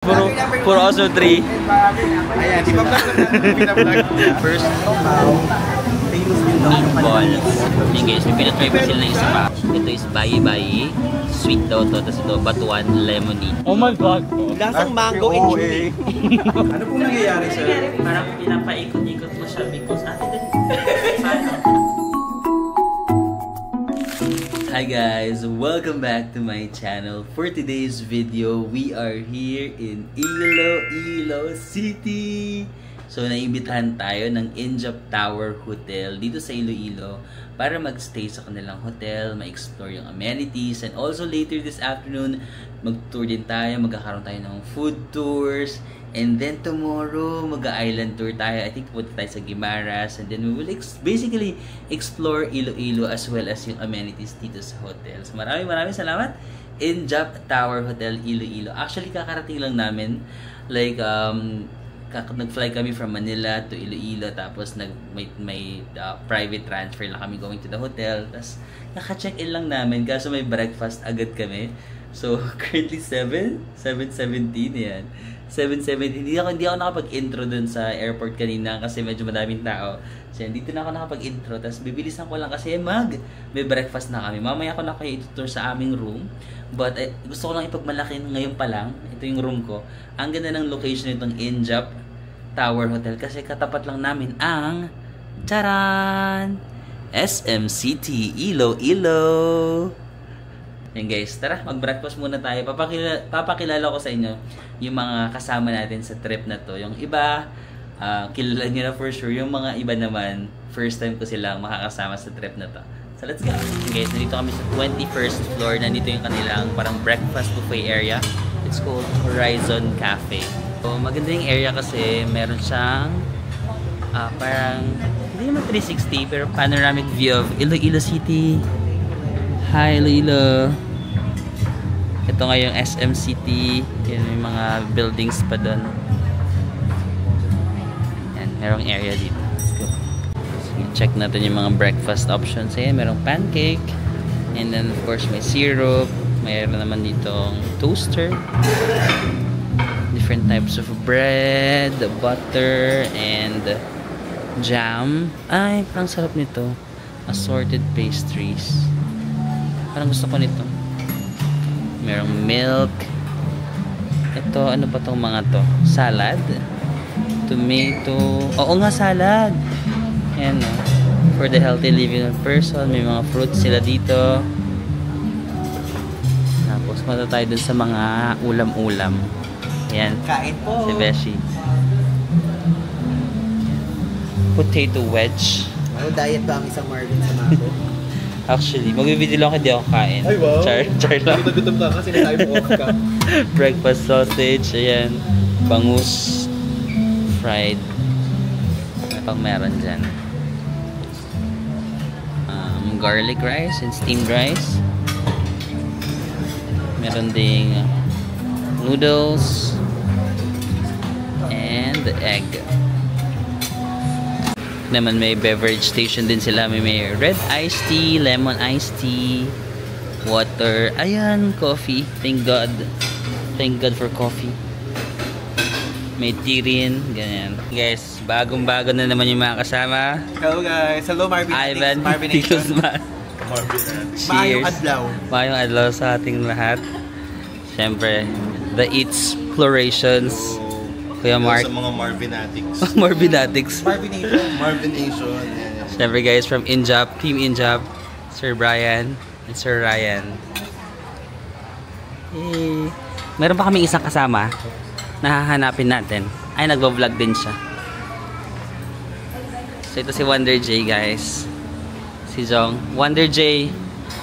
For also 3. Ayan, di ba vlog? First, Famous din daw. balls. Yan guys, may pinatry pa sila ng isa pa. Ito is bayi-bayi. Sweet daw to. Tapos ito, batuan, lemonade. Oh my god. Lasang mango and chili. Ano pong nangyayari, sir? Parang pinapaikot-ikot mo siya because Hi guys! Welcome back to my channel. For today's video, we are here in Iloilo City. So, naimbitahan tayo ng Injap Tower Hotel dito sa Iloilo para magstay sa kanilang hotel, ma-explore yung amenities, and also later this afternoon, mag-tour din tayo, magkakaroon tayo ng food tours, and then tomorrow, mag-island tour tayo. I think punta tayo sa Guimaras, and then we will basically explore Iloilo as well as yung amenities dito sa hotel. So, maraming salamat! Injap Tower Hotel Iloilo. Actually, kakarating lang namin. Like, nag-fly kami from Manila to Iloilo, tapos may private transfer lang kami going to the hotel, tapos naka-check-in lang namin kaso may breakfast agad kami. So currently 7:17 yan. 7:17. Hindi ako nakapag-intro dun sa airport kanina kasi medyo madaming tao. So dito na ako nakapag-intro, tapos bibilisan ko lang kasi may breakfast na kami. Mamaya ko na kayo itutur sa aming room. But gusto ko lang ipagmalaki ngayon pa lang. Ito yung room ko. Ang ganda ng location nitong Injap Tower Hotel kasi katapat lang namin ang charan! SM City Iloilo. Yan guys, tara mag-breakfast muna tayo. Papakilala ko sa inyo yung mga kasama natin sa trip na to. Yung iba, kilala nyo na for sure. Yung mga iba naman, first time ko silang makakasama sa trip na to. So let's go. Guys, nandito kami sa 21st floor. Nandito yung kanilang parang breakfast buffet area. It's called Horizon Cafe. So maganda yung area kasi meron siyang parang hindi naman 360 pero panoramic view of Iloilo City. Hi Iloilo. Ito nga yung SM City. Yan, may mga buildings pa doon. Yan, merong area dito. Let's go. Check natin yung mga breakfast options. Ayan, merong pancake. And then, of course, may syrup. Mayroon naman ditong toaster. Different types of bread, butter, and jam. Ay, parang sarap nito. Assorted pastries. Parang gusto ko nito. Merong milk. Ito, ano pa tong mga to? Salad. Tomato. Oo nga, salad. Ayan, no? For the healthy living person, may mga fruits sila dito. Tapos, mata tayo dun sa mga ulam-ulam. Ayan. Kain po. Si Beshi. Potato wedge. Ano, diet ba ang isang Marvin sa Mako? Actually, magbibideo lang ako, hindi ako kain. Ay, wow. Char lang. Gutom ka kasi na time off ka. Breakfast sausage, ayan. Bangus. Fried. Ano pang meron dyan? Garlic rice and steamed rice. Meron ding noodles and egg. Naman may beverage station din sila. May red iced tea, lemon iced tea, water. Ayan, coffee. Thank God. Thank God for coffee. May tea rin. Ganyan. Guys, bagong-bago na naman yung mga kasama. Hello guys. Hello Marvin. Ivan, Marvination. Maayong Cheers. adlaw. Maayong adlaw sa ating lahat. Siyempre, the Eats Explorations. Kuya Mark. Sa mga Marvinatics. Marvinatics. Marvination. Marvination. Yeah. Siyempre guys, from Injap, Team Injap, Sir Brian and Sir Ryan. Eh, meron pa kami isang kasama na hahanapin natin. Ay, nagbablog din siya. So ito si Wonder J guys. Si Jong. Wonder J,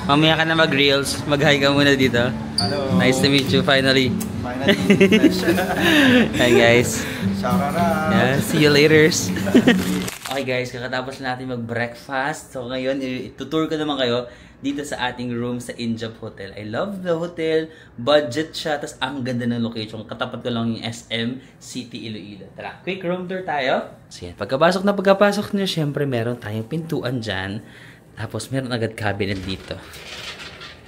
mamaya ka na mag-reels. Mag-hi ka muna dito. Hello. Nice to meet you finally. Finally. Hi guys. Shakara. Yeah, see you later. Okay guys, kakatapos na natin mag-breakfast. So ngayon, itutour ko naman kayo dito sa ating room sa Injap Hotel. I love the hotel. Budget siya. Tapos ang ganda ng location. Katapat ko lang yung SM City Iloilo. Tara, quick room tour tayo. So yan, pagkapasok nyo, syempre meron tayong pintuan dyan. Tapos meron agad cabinet dito.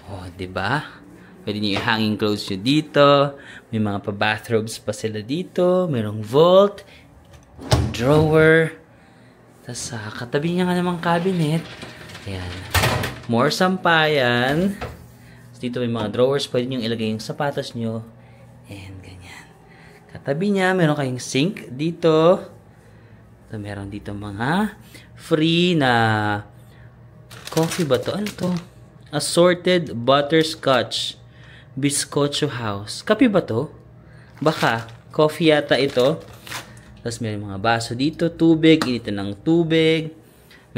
Oh, 'di ba? Pwede nyo i-hanging clothes nyo dito. May mga pa-bathrobes pa sila dito. Merong vault, drawer. Tapos katabi niya nga namang cabinet. Ayan. More sampayan. Tapos dito may mga drawers. Pwede nyo ilagay yung sapatos nyo. And ganyan. Katabi niya, meron kayong sink dito. So, meron dito mga free na coffee ba to? Ano to? Assorted butterscotch biscocho house. Kape ba to? Baka. Coffee yata ito. Tapos may mga baso dito. Tubig. Initin ng tubig.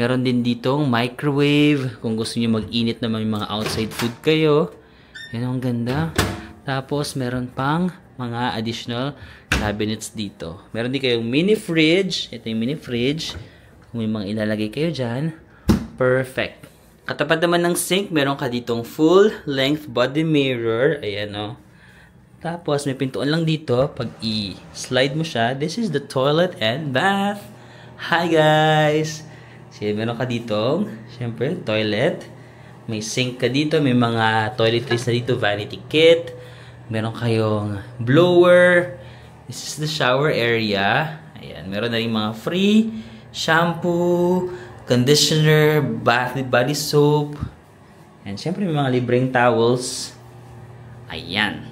Meron din ditong microwave. Kung gusto niyo mag-init na may mga outside food kayo. Yan ang ganda. Tapos meron pang mga additional cabinets dito. Meron din kayong mini fridge. Ito yung mini fridge. Kung may mga ilalagay kayo dyan. Perfect. Katapat naman ng sink, meron ka ditong full-length body mirror. Ayan o. Tapos, may pintuan lang dito. Pag i-slide mo siya, this is the toilet and bath. Hi guys! So, meron ka ditong, syempre, toilet. May sink ka dito. May mga toiletries na dito. Vanity kit. Meron kayong blower. This is the shower area. Ayan. Meron na rin mga free shampoo, conditioner, bath with body soap. And syempre may mga libreng towels. Ayan.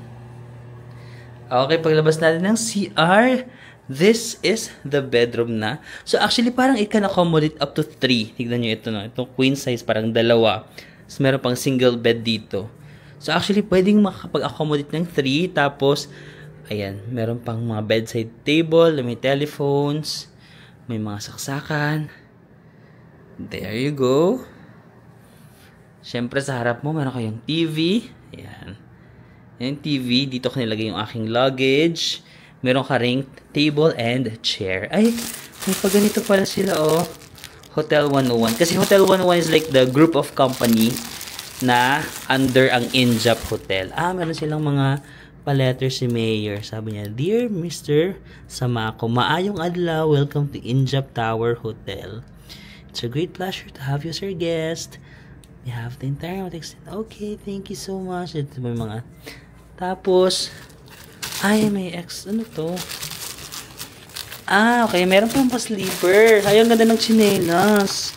Okay, paglabas natin ng CR, this is the bedroom na. So actually parang it can accommodate up to 3. Tignan nyo ito, no? Itong queen size, parang 2. Tapos meron pang single bed dito. So actually pwedeng makakapag-accommodate ng 3. Tapos, ayan, meron pang mga bedside table, may telephones, may mga saksakan. There you go. Siyempre sa harap mo, meron kayong TV. Ayan. Yung TV, dito ko nilagay yung aking luggage. Meron ka ring table and chair. Ay, may paganito pala sila, oh. Hotel 101. Kasi Hotel 101 is like the group of company na under ang Injap Hotel. Meron silang mga pa-letter si Mayor. Sabi niya, Dear Mr. Samako, maayong adlaw, welcome to Injap Tower Hotel. It's a great pleasure to have you as our guest. We have the entire extent. Okay, thank you so much. Ito may mga... Tapos, ay, may ano to? Okay. Meron pang pa-sleeper. Ay, ang ganda ng chinelas.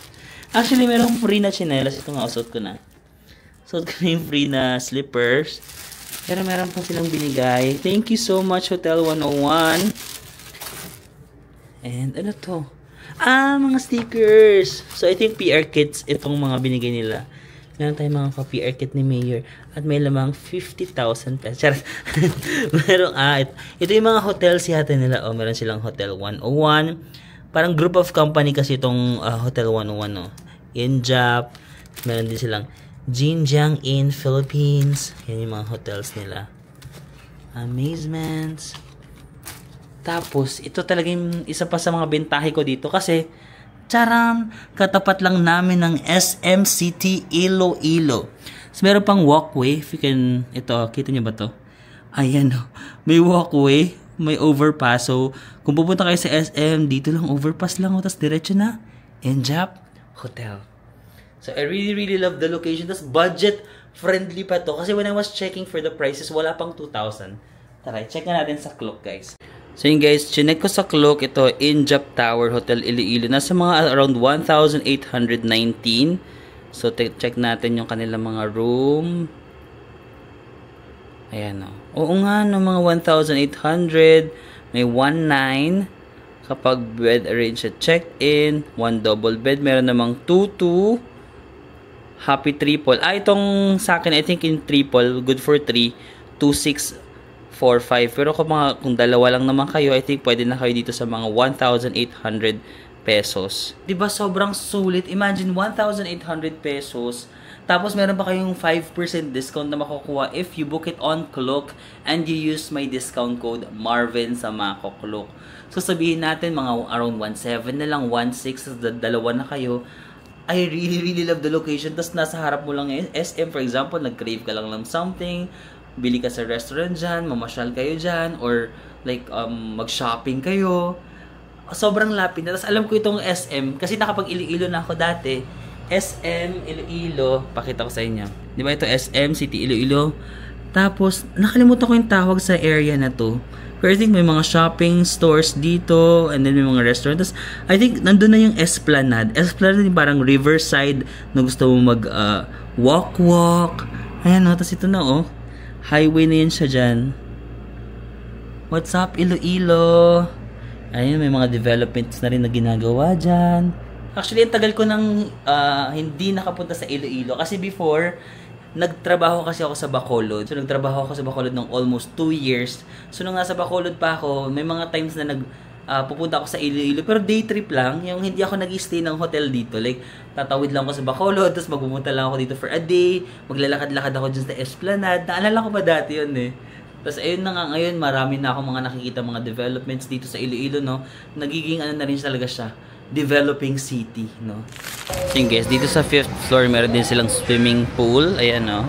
Actually, meron free na chinelas. Ito nga, suot ko na. Suot ko na yung free na slippers. Pero meron pang silang binigay. Thank you so much, Hotel 101. And ano to? Mga stickers. So, I think PR kits itong mga binigay nila. Meron tayong mga pa-PR kit ni Mayor. At may lamang 50,000 pesos. Meron, ito yung mga hotels yata nila. Meron silang Hotel 101. Parang group of company kasi itong Hotel 101. Injap. Meron din silang Jinjiang in Philippines. Yan yung mga hotels nila. Amazements. Tapos, ito talaga yung isa pa sa mga bentahe ko dito kasi, charan, katapat lang namin ng SM City Iloilo. So, meron pang walkway. If you can, ito, kita nyo ba to? Ayan, may walkway, may overpass. So, kung pupunta kayo sa SM, dito lang, overpass lang, tapos diretso na, Injap Hotel. So, I really love the location. Tapos, budget friendly pa to. Kasi when I was checking for the prices, wala pang 2,000. Tara, check na natin sa Klook, guys. So yun guys, chinek ko sa Klook, ito, Injap Tower Hotel Iloilo. Nasa mga around 1,819. So check natin yung kanilang mga room. Ayan o. Oo nga, no, mga 1,800. May 1,900. Kapag bed arrange at check-in. 1 double bed. Meron namang 2-2. Happy triple. Itong sa akin, I think in triple, good for 3. 2,600. 4-5. Pero kung dalawa lang naman kayo, I think pwede na kayo dito sa mga 1,800 pesos. Diba sobrang sulit? Imagine 1,800 pesos. Tapos meron pa kayong 5% discount na makukuha if you book it on Klook and you use my discount code Marvin sa Mako Klook. So sabihin natin mga around 1,700 na lang, 1,600, dalawa na kayo. I really love the location. Tapos nasa harap mo lang SM, for example, nag-crave ka lang ng something, bili ka sa restaurant dyan, mamasyal kayo dyan, or like mag-shopping kayo. Sobrang lapit na. Tapos alam ko itong SM, kasi nakapag-Iloilo na ako dati. SM Iloilo, pakita ko sa inyo. Di ba ito SM City Iloilo? Tapos, nakalimutan ko yung tawag sa area na to. Pero I think may mga shopping stores dito and then may mga restaurant. Tapos, I think nandun na yung Esplanade. Esplanade yung parang riverside na gusto mo mag walk. Ayan o, tapos ito na o. Highway na yun siya dyan. What's up, Iloilo? Ayun, may mga developments na rin na ginagawa dyan. Actually, ang tagal ko nang hindi nakapunta sa Iloilo. Kasi before, nagtrabaho kasi ako sa Bacolod. So, nagtrabaho ako sa Bacolod ng almost 2 years. So, nung nasa Bacolod pa ako, may mga times na pupunta ako sa Iloilo. Pero day trip lang. Yung hindi ako nag-stay ng hotel dito. Like, tatawid lang ako sa Bacolod, tapos magpupunta lang ako dito for a day. Maglalakad-lakad ako dyan sa Esplanade. Naalala ko pa dati yun eh. Tapos ayun na nga ngayon, marami na akong mga nakikita mga developments dito sa Iloilo, no? Nagiging ano na rin talaga siya, developing city, no? So yun guys, dito sa 5th floor meron din silang swimming pool, ayan no.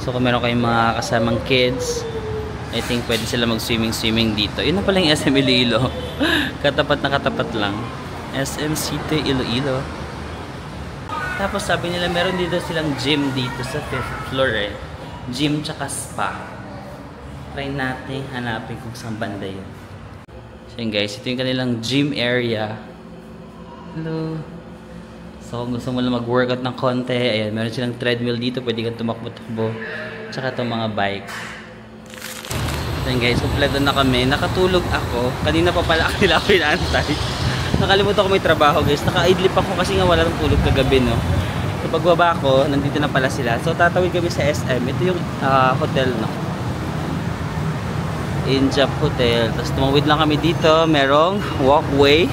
So kung meron kayong mga kasamang kids, I think pwede sila mag-swimming dito. Yun na pala yung SM Iloilo. Katapat na katapat lang. SM City Iloilo. Tapos sabi nila meron dito silang gym dito sa 5th floor eh. Gym tsaka spa. Try natin hanapin kung saan banda yun. So yun guys, ito yung kanilang gym area. Hello. So kung gusto mo lang mag-workout ng konti, ayan, meron silang treadmill dito, pwede kang tumakbo-takbo. Tsaka itong mga bike. So yun guys, kompleto na kami. Nakatulog ako. Kanina pa pala nila ako inaantay. Nakalimutan ko may trabaho guys. Naka-idlip ako kasi nga wala nang tulog kagabi, no. So pagbaba ko, nandito na pala sila. So tatawid kami sa SM. Ito yung hotel, no. Injap Hotel. Tapos tumawid lang kami dito. Merong walkway.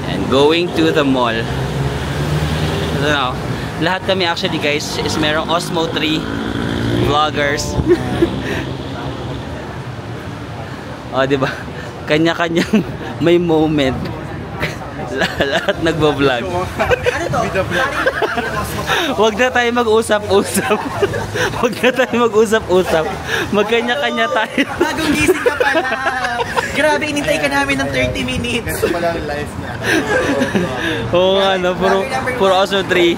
And going to the mall. So, no, lahat kami actually guys is merong Osmo 3 vloggers. O, diba? Kanya-kanyang may moment. Lahat nagbo-vlog. Ano to? Huwag na tayo mag-usap-usap. Huwag na tayo mag-usap-usap. Magkanya-kanya tayo. Bagong gising ka pala. Grabe, inintay ka namin ng 30 minutes. Ito pala ang live niya. Oo nga, no? Puro Osmo 3.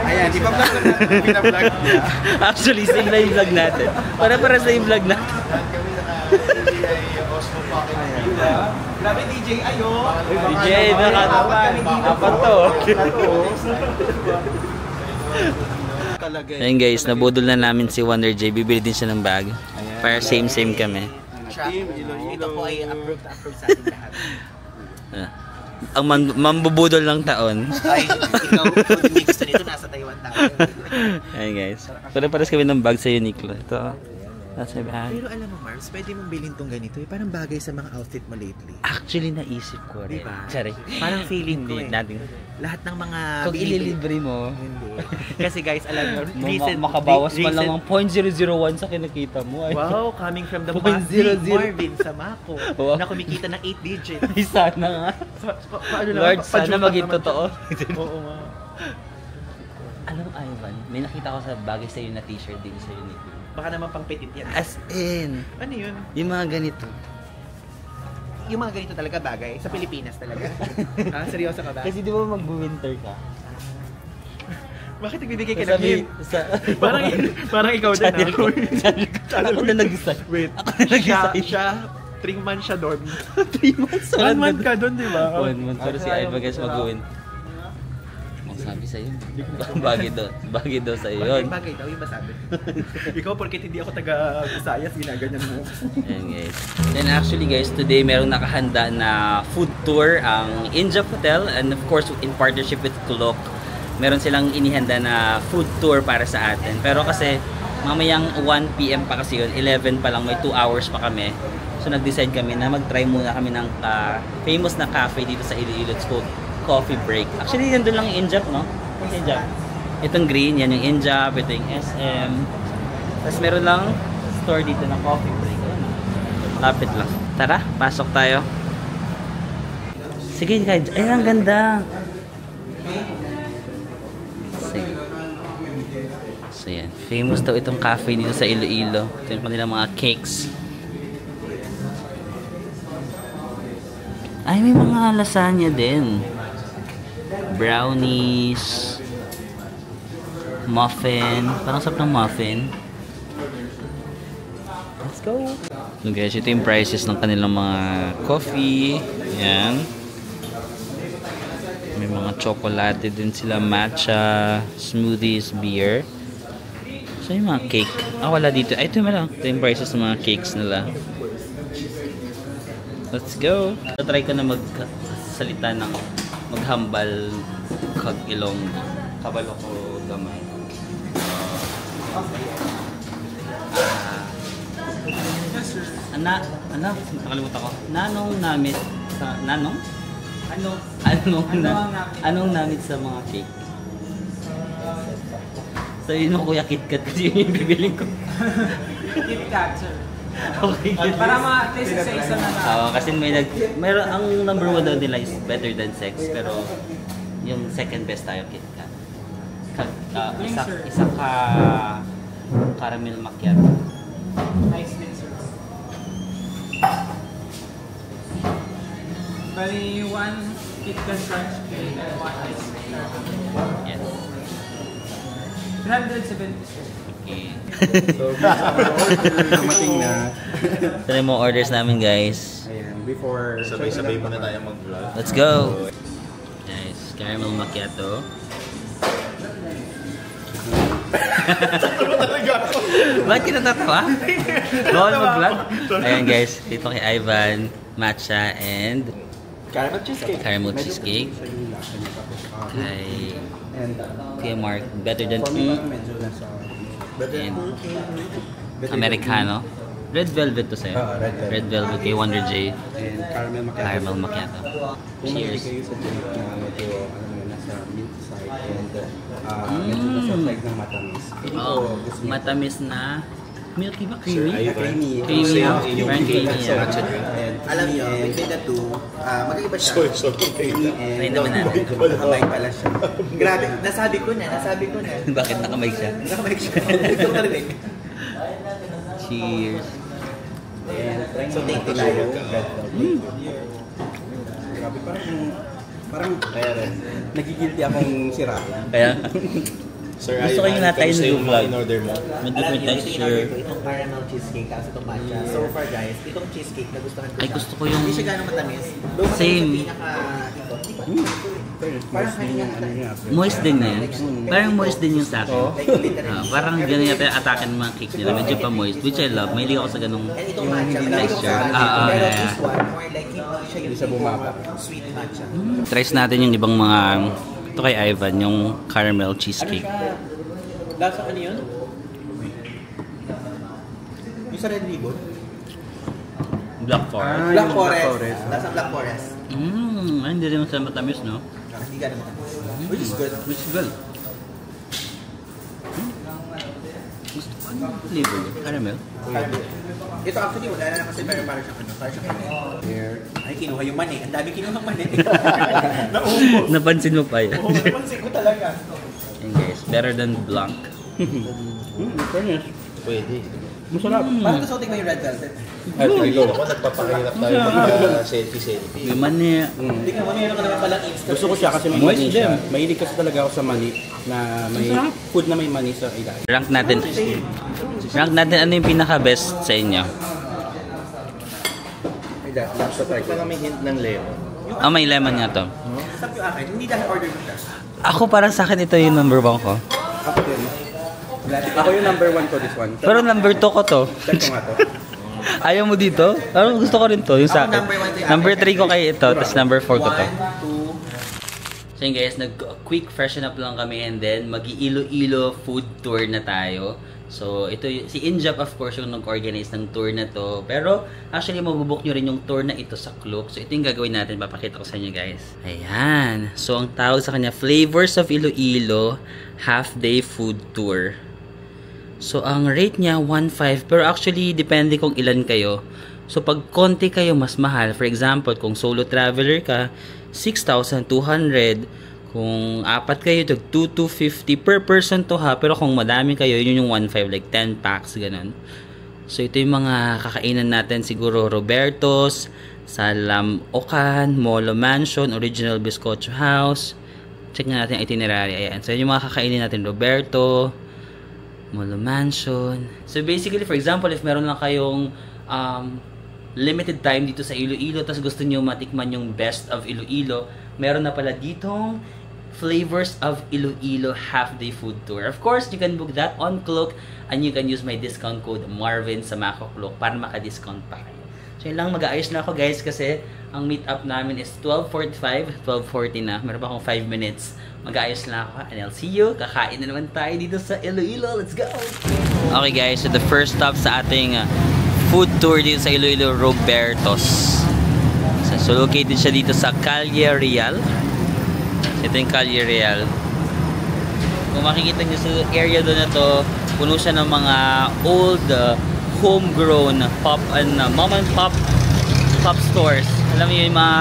Ayan, di ba vlog na pinablog niya? Actually, same na yung vlog natin. Para sa yung vlog natin. Kami naka Osmo Pocket. Grabe, DJ, ayo. DJ, apat to. Ayun guys, nabudol na namin si Wonder J. Bibili din siya ng bag. Para same kami. Ito po ay approved sa ating lahat. Ang mambubudol ng taon. Ay, ikaw, kung hindi gusto nito, nasa Taiwan tayo. Ayun guys. Pare-pares kami ng bag sa Uniqlo. Ito. That's my bag. Pero alam mo, Mars, pwede mong bilhin tong ganito. Parang bagay sa mga outfit mo lately. Actually, naisip ko rin. Diba? Sorry. Parang feeling ko Natin. lahat ng mga... Kung ililibre mo, Hindi. Kasi guys, alam mo, makabawas pa lang ang 0.001 sa kinakita mo. Ay. Wow, coming from the 0.00. Marvin sa Mako. Wow. Na kumikita ng 8 digits. Ay, sana nga. Paano lang, Lord, sana pa-jutak maging naman totoo. siya. Oo nga. Alam mo, Ivan, may nakita ko sa bagay sa'yo na t-shirt din sa Uniqlo. Baka naman pang petit yan. As in, Ano yun? yung mga ganito. Yung mga ganito talaga bagay. Sa Pilipinas talaga. Seryoso ka ba? Kasi di ba mag-winter ka? Bakit nagbibigay ka ng hint? Sa... Parang ikaw din Channel ko. Ako na nag-decide. Wait. Ako na nag-decide. Siya, 3 months siya doon. 3 months. 1 month ka doon, di ba? 1 month. Pero si Ivan guys mag-win. Sabi sa'yo. Bagay daw sa'yo yun. Bagay daw, yung masabi. Ikaw, porkit hindi ako taga-Visayas, ginaganyan mo. Ayan guys. Then actually guys, today merong nakahanda na food tour ang Injap Hotel and of course in partnership with Kulok. Meron silang inihanda na food tour para sa atin. Pero kasi mamayang 1 PM pa kasi yun, 11 pa lang, may 2 hours pa kami. So nag-decide kami na mag-try muna kami ng famous na cafe dito sa Iloilo. It's called Coffee Break. Actually, nandun lang yung Injap, no? Yung Injap. Itong green, yan yung Injap. Ito yung SM. Tapos meron lang store dito ng Coffee Break. Ayan. Lapit lang. Tara, pasok tayo. Sige, guys. Ay, ang ganda. Sige. So, yan. Famous daw itong cafe dito sa Iloilo. Ito yung kanilang mga cakes. Ay, may mga lasagna din. Brownies. muffin. Parang sarap ng muffin. Let's go! So guys, ito yung prices ng kanilang mga coffee. Ayan. May mga chocolate din sila, matcha, smoothies, beer. So yung mga cake. Wala dito. Ay, ito yung prices ng mga cakes nila. Let's go! Try ko na magsalita ng maghambal kag Ilonggo. Kabalo ko gamay. Nakalimutan ko. Anong namit sa mga cake? So yun mo Kuya KitKat kasi yun yung bibiling ko. KitKat, sir. Okay, para ma-taste sa isa na lang. Kasi ang number 1 daw nila is better than sex, pero yung second best tayo KitKat. Isa ka caramel macchiato. Nice din, sir. Bali, 1 KitKat crunch cake and 1 ice cream. Yes. 370, sir. Okay. So, dumating na. Ito na yung mga orders namin, guys. Ayan, before... Sabay-sabay muna tayo mag-vlog. Let's go! Guys, caramel macchiato. Bakit ka natatawa? Bawal mag-vlog? Ayan guys, dito kay Ivan, matcha and Caramel cheesecake. caramel cheesecake. Kay Mark, better than medyo nasa... and Americano. Red velvet to sa'yo. Red velvet kay Wonder J. And caramel macchiato. Caramel macchiato. Kung mahilig Cheers. kayo sa drink na medyo, nasa mint side and medyo nasa side ng matamis. Matamis na milky ba? Creamy? Creamy. Creamy. Parang creamy. Alam niyo, between the two, magkaiba siya. Creamy Try and naman natin. Nakamay pala siya. Grabe, nasabi ko na. Bakit nakamay siya? Nakamay siya. Ito ka rin. Cheers. So, take it tayo. Grabe, parang nagigilty akong sira. Kaya, Sir, gusto ko yung natay kamusta ng yung vlog. in-order mo? May different texture. Itong caramel cheesecake, tapos itong matcha. So far guys, itong cheesecake nagustuhan ko Ay, siya. gusto ko yung... Hindi siya gano'ng matamis. Though matamis Same. sa pinaka... Parang kanina Moist din na yun. Parang moist din yung sa akin. like literally. Parang ganun yata yung atake ng mga cake nila. Medyo pa moist. Which I love. Mahilig ako sa ganung And itong matcha, madami itong texture. salad. Pero Yeah. this one, more like hindi siya yung Hindi siya bumaba. sweet matcha. Tries natin yung ibang mga... Ito kay Ivan, yung caramel cheesecake. Lasa ano yun? Yung sa Red Ribbon? Black Forest. Black yung Forest. Lasa Black Forest. Ay, hindi rin sa matamis, no? Hindi gano'ng matamis. Which is good. Which is good. Gusto ko ano flavor yun? Caramel? Ito actually wala na kasi pero parang siyang ano, parang siyang Here. ay kinuha yung mani. Ang dami kinuha mani. Napansin mo pa yun. Oo, napansin ko talaga. Ayan guys, better than Blanc. Fairness. Pwede. Masarap. Parang gusto ko tingnan yung red velvet. Ay, Trilo. Ako, nagpapakahirap tayo mag-selfie-selfie. May mani. Hindi ka mayroon ka naman palang instant. Gusto ko siya kasi may mani siya. Mahilig kasi talaga ako sa mani na may food na may mani sa ilalim. Rank natin. Rank natin ano yung pinaka-best sa inyo. Ay, dahil nasa try ko. Parang may hint ng lemon. May lemon nga to. Stop yung akin. Hindi dahil order ko siya. Ako parang sa akin ito yung number 1 ko. Ako din. Ako yung number 1 ko this one. Pero number 2 ko to. Check ko nga to. Ayaw mo dito? Parang gusto ko rin to, yung sa Ako akin. number 1 to yung Number akin. 3 ko kay ito, tapos number 4 ko to. 1, 2. So yun guys, nag-quick freshen up lang kami and then mag-iilo-ilo food tour na tayo. So ito, si Injap of course yung nag-organize ng tour na to. Pero actually mabubook nyo rin yung tour na ito sa Klook. So ito yung gagawin natin, papakita ko sa inyo guys. Ayan. So ang tawag sa kanya, Flavors of Iloilo Half-Day Food Tour. So ang rate niya 1.5 pero actually depende kung ilan kayo. So pag konti kayo mas mahal. For example, kung solo traveler ka, 6,200. Kung apat kayo, 2,250 per person to ha. Pero kung madami kayo, yun yung 1.5 like 10 packs ganun. So ito yung mga kakainan natin, siguro Roberto's, Salam Ocan, Molo Mansion, Original Bizcocho House, check na natin ang itinerary. Ayan. So, yung mga kakainin natin, Roberto, Molo Mansion. So, basically, for example, if meron lang kayong limited time dito sa Iloilo, tapos gusto nyo matikman yung best of Iloilo, meron na pala ditong Flavors of Iloilo half-day food tour. Of course, you can book that on Klook and you can use my discount code Marvin sa Mako Klook para maka-discount pa kayo. So, yun lang, mag-aayos na ako guys kasi ang meet-up namin is 12:45, 12:40 na. Meron pa akong 5 minutes. Mag-aayos na ako and I'll see you. Kakain na naman tayo dito sa Iloilo. Let's go! Okay guys, so the first stop sa ating food tour dito sa Iloilo, Roberto's. So, located siya dito sa Calle Real. Ito yung Calle Real. Kung makikita nyo sa area doon na to, puno siya ng mga old, homegrown pop and mom and pop stores. Alam mo yung mga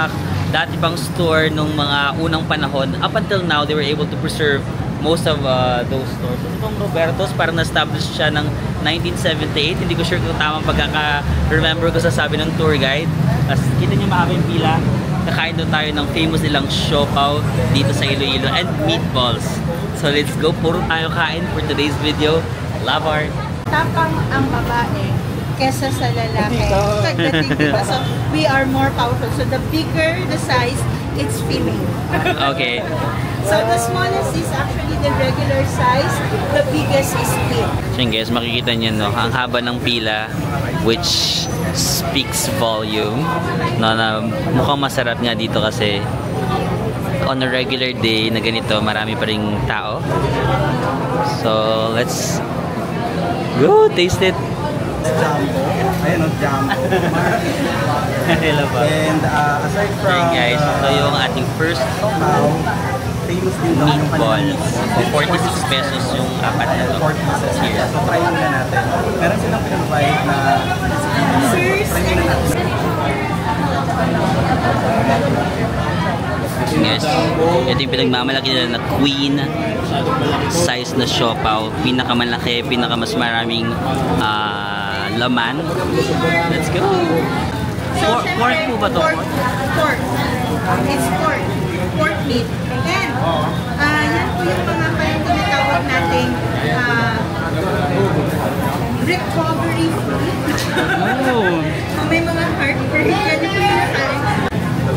dati pang store nung mga unang panahon. Up until now, they were able to preserve most of those stores. Itong Roberto's, parang na-establish siya ng 1978. Hindi ko sure kung tamang pagkaka-remember ko sa sabi ng tour guide. Tapos kita nyo mahaba yung pila. Kakain doon tayo ng famous nilang siopaw dito sa Iloilo and meatballs. So let's go. Puro tayo kain for today's video. Love art. Tapang ang babae kesa sa lalaki. Pagdating dito. So we are more powerful. So the bigger the size, it's female. Okay. So the smallest is actually the regular size. The biggest is male. So yun guys, makikita nyo no, ang haba ng pila which speaks volume. No, na mukhang masarap nga dito kasi on a regular day na ganito, marami pa ring tao. So let's go taste it. Jumbo. Ayan o, Jumbo. And aside from Okay guys, ito yung ating first famous din daw yung meatballs. So 46 pesos yung apat na to. 4 pieces. Cheers. So try muna natin. Meron silang pinag-provide na try muna natin. Guys, ito yung pinagmamalaki nila na queen size na siopaw. Pinakamalaki, pinakamas maraming laman. Let's go! Pork po ba to? Pork. It's pork. Pork meat. And yan po yung mga parang tinatawag nating recovery food. Oh! May mga heartburn. Yan po yung nakain.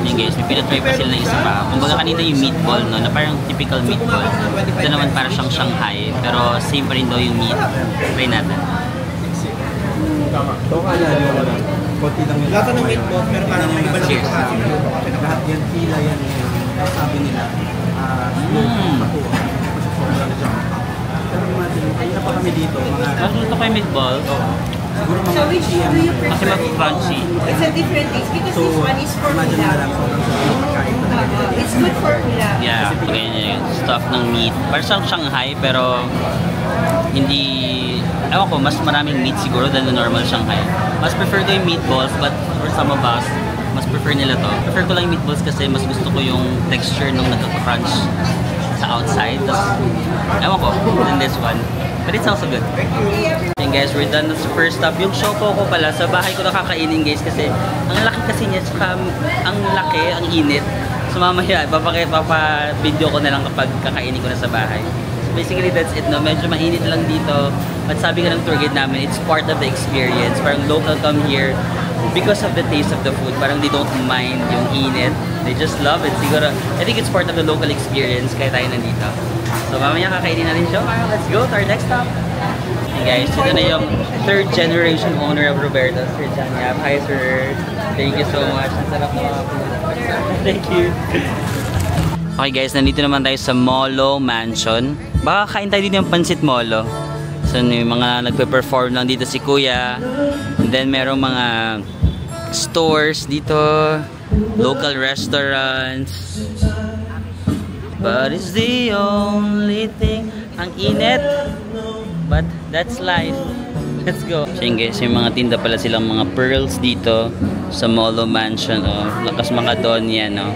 Yun guys, may pinatry pa sila ng isa pa. Kumbaga kanina yung meatball, no, na parang typical meatball. Ito naman parang siyang Shanghai, pero same pa rin daw yung meat. Try natin. So kala nyo na konti lang yung lahat ng meatballs pero parang may iba Cheers. lahat yan pila yan sabi nila makuha kasi sobrang siya pero imagine kanina pa kami dito mga Mas gusto ko yung meatball. siguro mga So which do you prefer? Kasi mas crunchy. It's a different taste because so this one is for imagine na lang pilau. sobrang sarap pagkain It's good for pilau. Yeah, okay, yung stuff ng meat. Parang siyang Shanghai, pero hindi, ewan ko, mas maraming meat siguro than the normal Shanghai. Mas prefer ko yung meatballs, but for some of us, mas prefer nila to. Prefer ko lang yung meatballs kasi mas gusto ko yung texture nung nagka-crunch sa outside. Tapos, ewan ko, than this one. But it's also good. And guys, we're done sa first stop. Yung siopaw ko pala, sa bahay ko nakakainin guys kasi ang laki kasi niya, saka ang laki, ang init. So mamaya, papa-video ko na lang kapag kakainin ko na sa bahay. So basically, that's it, no? Medyo mainit lang dito. But sabi nga ng tour guide namin, it's part of the experience. Parang local come here because of the taste of the food. Parang they don't mind yung init. They just love it. Siguro, I think it's part of the local experience kaya tayo nandito. So mamaya kakainin natin siya. Let's go to our next stop. Hey guys, ito na yung third generation owner of Roberto's, Sir John Yap. Hi sir. Thank you so much. Ang sarap na mga food. Thank you. Okay guys, nandito naman tayo sa Molo Mansion. Baka kain tayo dito yung Pansit Molo. So yung mga nagpe-perform lang dito si Kuya. And then merong mga stores dito, local restaurants. But it's the only thing. Ang init. But that's life. Let's go. So yun guys, yung mga tinda pala silang mga pearls dito sa Molo Mansion. Oh. Lakas makadon yan. Oh.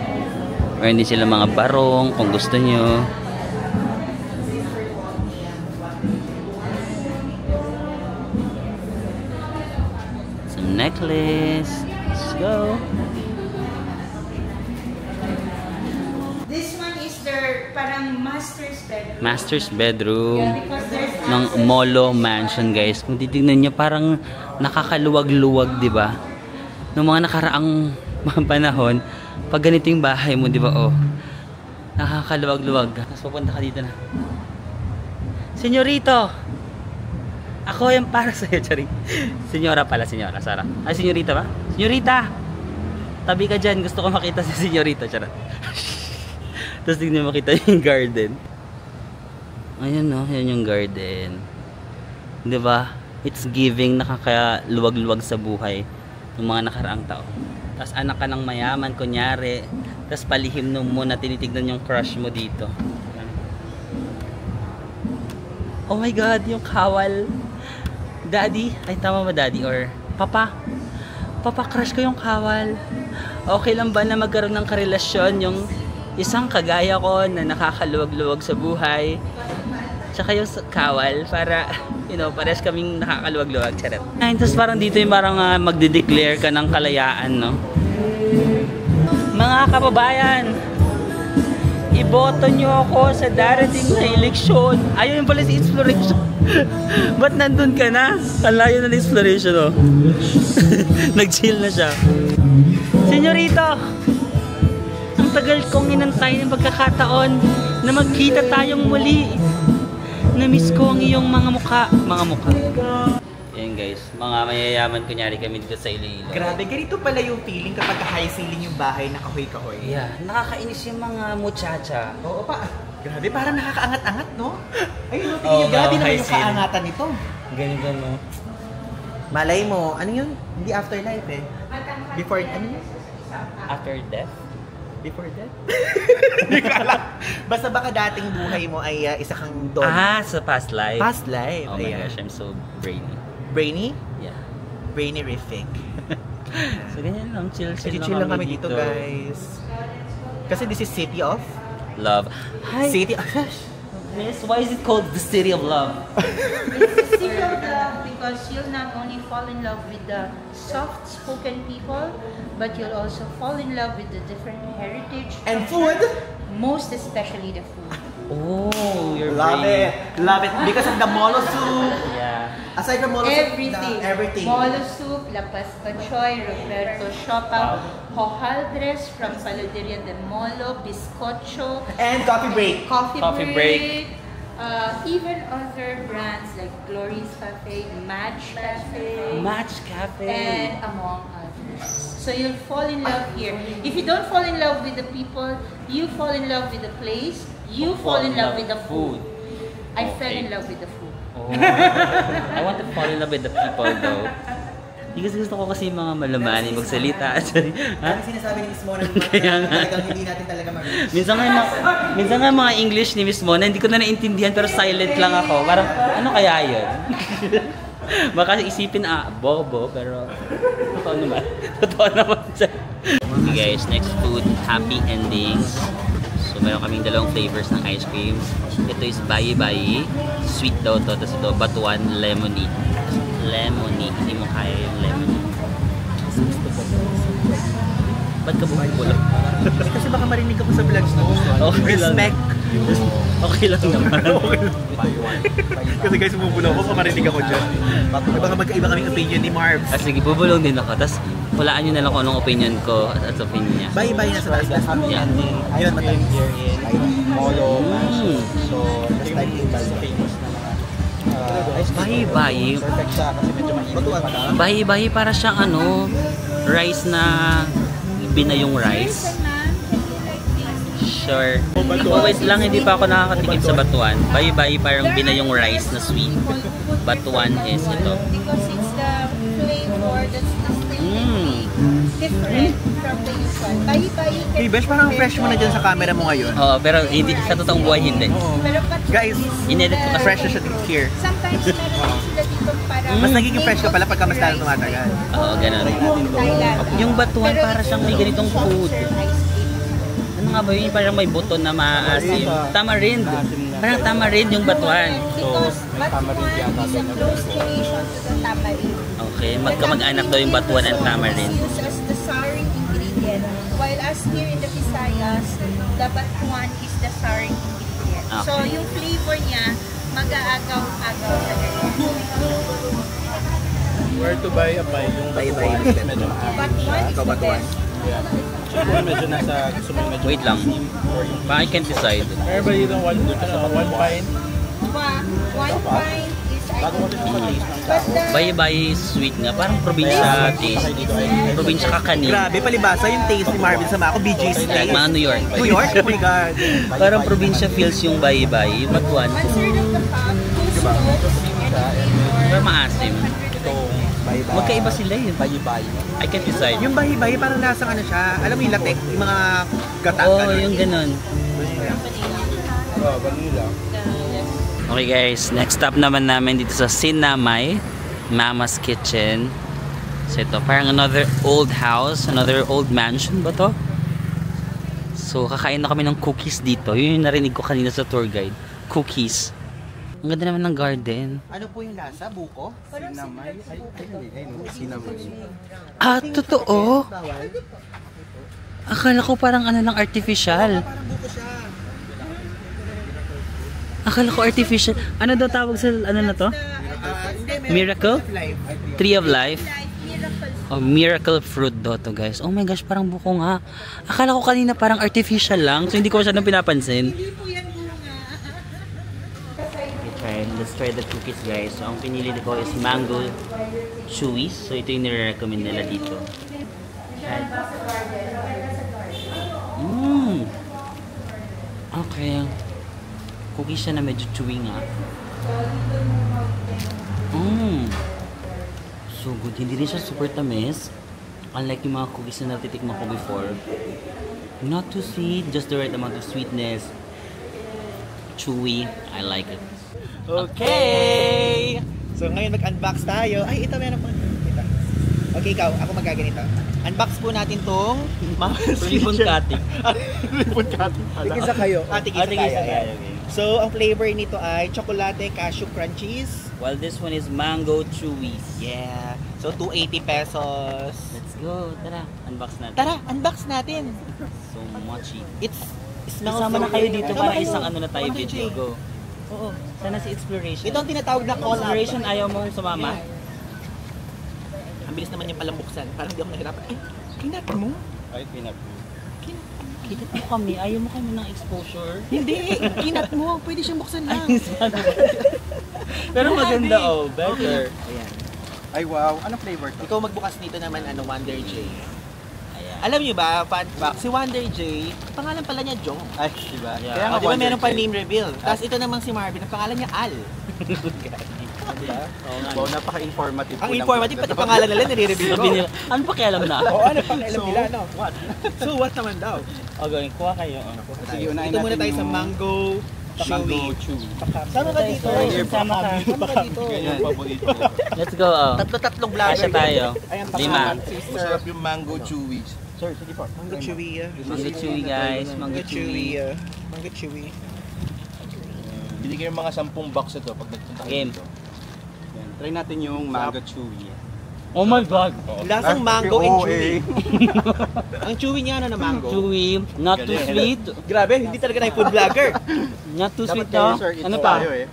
Or hindi sila mga barong kung gusto nyo. Some necklace. Let's go. This one is their parang master's bedroom. Master's bedroom Yeah, because there's ng Molo Mansion, guys. Kung titignan nyo, parang nakakaluwag-luwag, di ba? Noong mga nakaraang mga panahon, pag ganito yung bahay mo, di ba? Oh, nakakaluwag-luwag. Tapos pupunta ka dito na. Senyorito! Ako yung para sa'yo, Chari. Senyora pala, senyora. Sarah. Ay, senyorita ba? Senyorita! Tabi ka dyan. Gusto ko makita si senyorita, Charot. Tapos tignan makita yung garden. Ayan, no? Yan yung garden. Di ba? It's giving nakakaluwag-luwag sa buhay ng mga nakaraang tao. Tapos anak ka ng mayaman, kunyari. Tapos palihim nung muna tinitignan yung crush mo dito. Oh my God, yung kawal. Daddy, ay tama ba daddy? Or papa? Papa, crush ko yung kawal. Okay lang ba na magkaroon ng karelasyon yung isang kagaya ko na nakakaluwag-luwag sa buhay? Tsaka yung kawal para, you know, pares kaming nakakaluwag-luwag. Charot. Ayun, tapos parang dito yung parang magde-declare ka ng kalayaan, no? Mga kababayan, iboto nyo ako sa darating na eleksyon. Ayun yung pala si Exploration. Ba't nandun ka na? Kalayo na ng Exploration, oh. Nag-chill na siya. Senyorito, ang tagal kong inantay ng pagkakataon na magkita tayong muli. Na-miss ko ang iyong mga mukha. Mga mukha. Ayan guys, mga mayayaman kunyari kami dito sa Iloilo. Grabe, ganito pala yung feeling kapag high ceiling yung bahay na kahoy-kahoy. Yeah, nakakainis yung mga muchacha. Oo pa. Grabe, parang nakakaangat-angat, no? Ayun, no, tingin Oo, nyo, grabe high naman yung ceiling. kaangatan nito. Ganito, no? Malay mo, ano yun? Hindi afterlife eh. Before, ano yun? After death? Before death? Hindi ko alam. Basta baka dating buhay mo ay isa kang dog. Ah, sa past life. Past life. Oh my ayan. gosh, I'm so brainy. Brainy? Yeah. Brainy-rific. So ganyan lang, chill-chill Chill lang kami dito, guys. Kasi this is City of Love. Hi, City of... Miss, why is it called the City of Love? It's a city of love because you'll not only fall in love with the soft-spoken people, but you'll also fall in love with the different heritage. And food? Most especially the food. Oh, you're Love brave. it. Love it. Because of the molo soup. Yeah. Aside from molo Everything. soup, everything. Molo soup, Lapas Pachoy, Roberto Siopaw, hojaldres from Paladeria de Molo, bizcocho, And coffee break. coffee break. Even other brands like Glory's Cafe, Match Cafe, Match Cafe. and among others. So you'll fall in love here. If you don't fall in love with the people, you fall in love with the place, you fall in love with the food. I fell in love with the food. Oh. I want to fall in love with the people though. Because gusto ko kasi mga malamani magsalita. Ha? Ano sinasabi ni Miss Mona? Kaya nga. Talagang hindi natin talaga mag-reach. Minsan nga mga English ni Miss Mona, hindi ko na naintindihan pero silent lang ako. Parang, ano kaya yun? Baka isipin, bobo, pero totoo naman. Totoo naman siya. Okay guys, next food, happy endings. So meron kaming dalawang flavors ng ice cream. Ito is bayi-bayi, sweet daw to. Tapos ito, batuan, lemony. Lemony, hindi mo kaya yung lemony. Ba't ka bumibulong? Kasi baka marinig ako sa vlogs mo. Okay lang. Respect. Okay lang naman. Kasi guys, bumubulong ako, marinig ako dyan. Baka magkaiba kaming opinion ni Marvs. Sige, bubulong din ako. Tapos, hulaan nyo na lang kung anong opinion ko at opinion niya. Bye-bye na sa taas. Yeah. Ayun, matamis. Molo. Mm. So, next time yung famous na mga Bayi-bayi. perfect siya kasi medyo mainit. Bayi-bayi para siyang ano, rice na binayong rice. Sure. Oh, wait lang, hindi pa ako nakakatikim sa batuan. Bayi-bayi parang binayong rice na sweet. Batuan is ito. Because it's the flavor that's distinctly different from the usual. Bayi-bayi. Hey, Besh, parang fresh mo na dyan sa camera mo ngayon. Oo, pero hindi, sa totoong buhay hindi. Pero pati Guys, Inedit ko kasi. fresh na siya here. sometimes meron din sila dito parang Mas nagiging fresh ka pala pagka mas lalo tumatagal. Oo, ganun. Thailand. Yung batuan Pero para it's siyang may also ganitong soft food. serve ice cream. Ano nga ba yun? Parang may buto na maasim. Tamarind. Parang tamarind yung batuan. Because batuan is a close relation to the tamarind. Okay, magkamag-anak daw yung batuan and tamarind. Used as the souring ingredient, while While as here in the Visayas, the batuan is the sour ingredient. Okay. So yung flavor niya, mag-aagaw-agaw sa ganyan. Where to buy a pie? Yung Bye-bye. medyo Batuan is the Batuan. best. yeah. So kung medyo nasa gusto mo medyo Wait lang. asim or yung I can't decide. Meron ba dito one pint? One pint is I Bago ko din think. mag-taste ng But the Bayi-bayi sweet nga. Parang probinsya taste. Probinsya kakanin. Grabe, palibasa yung taste ni Marvin sa Mako, BJ's Like mga New York. New York? Oh my God. Parang probinsya feels yung bayi-bayi. Batuan. one third of the cup, 2 scoops, and Pero flavor. maasim. Itong Magkaiba sila yun. bayi-bayi. I can't decide. Yung bahi-bahi, parang lasang ano siya. Alam mo yung latek, yung mga gatak. Oo, ano. yung ganun. Oh, vanilla. Okay guys, next stop naman namin dito sa Sinamay, Mama's Kitchen. So ito, parang another old house, another old mansion ba to? So kakain na kami ng cookies dito. Yun yung narinig ko kanina sa tour guide. Cookies. Ang ganda naman ng garden. Ano po yung lasa? Buko? Sinamay. Sinamay. Ah, totoo? Akala ko parang ano lang artificial. Parang buko siya. Akala ko artificial. Ano daw tawag sa ano na to? Miracle? Life. Tree of Life? Miracle. Oh, miracle fruit daw to guys. Oh my gosh, parang buko nga. Akala ko kanina parang artificial lang. So hindi ko masyadong pinapansin. Hindi po yan bunga. Let's try the cookies guys. So ang pinili ko is mango chewies. So ito yung nire-recommend nila dito. Okay. Cookies siya na medyo chewy nga. So good. Hindi rin siya super tamis. Unlike yung mga cookies na natitikman ko before. Not too sweet. Just the right amount of sweetness. Chewy. I like it. Okay! So ngayon mag-unbox tayo. Ay, ito meron pa. Ito. Okay, ikaw. Ako magaganito. Unbox po natin tong Mama's Ribbon Kitchen. cutting. Ribbon cutting. Tigisa kayo. Tigisa tayo. Okay. So, ang flavor nito ay chocolate cashew crunchies. While this one is mango chewies. Yeah. So, 280 pesos. Let's go. Tara, unbox natin. Tara, unbox natin. So mochi. It smells Kasama na so kayo good. dito Kasama para kayo. isang ano na tayo Kasama kayo, video. Jay. Go. Oo. Sana si Exploration. Ito ang tinatawag na collab. Exploration, ayaw mong sumama? Ang bilis naman yung palang buksan. Parang hindi ako nahirapan. Ay, kinat mo? Ay, peanut. Kinat mo kami. Ayaw mo kami ng exposure. Hindi, kinat mo. Pwede siyang buksan lang. Pero maganda oh. Better. Ayan. Ay wow, anong flavor to? Ikaw magbukas nito naman, Wonder J. Ayan. Alam niyo ba, fun fact, si Wonder J, pangalan pala niya Jong. Ay, diba? Yeah. Kaya nga Di ba Wonder meron pa J. name reveal? Tapos ito namang si Marvin, ang pangalan niya Al. Diba? Oo nga. Wow, napaka-informative Ang po ng informative, vlog pati na to. pangalan nila nire-reveal Sabi ko. nila, ano pa kaya alam na? Oo, ano pang alam nila, no? What? So, what naman daw? Okay, kuha kayo. Sige, unahin Ito muna natin tayo sa yung mango mango chewy. chewy. Sama ka dito. Sama ka. Sama ka dito. Yan, paborito ko. Let's go. Oh. Tatlo-tatlong vlogger. Kasya tayo. Ayan, Lima. sister. Masarap yung mango chewy. Sir, sige po. Mango chewy. Mango chewy guys. Mango chewy. Mango chewy. Bili kayo mga 10 box ito pag nagpunta kayo Game. dito. Yan. Try natin yung mango chewy. Oh my God. Lasang mango and Oo, chewy. eh. Ang chewy niya na mango. Chewy. Not too sweet. Grabe, hindi talaga tayo food vlogger. Not too sweet Dapat kayo, no? sir, ito Ano pa? tayo eh.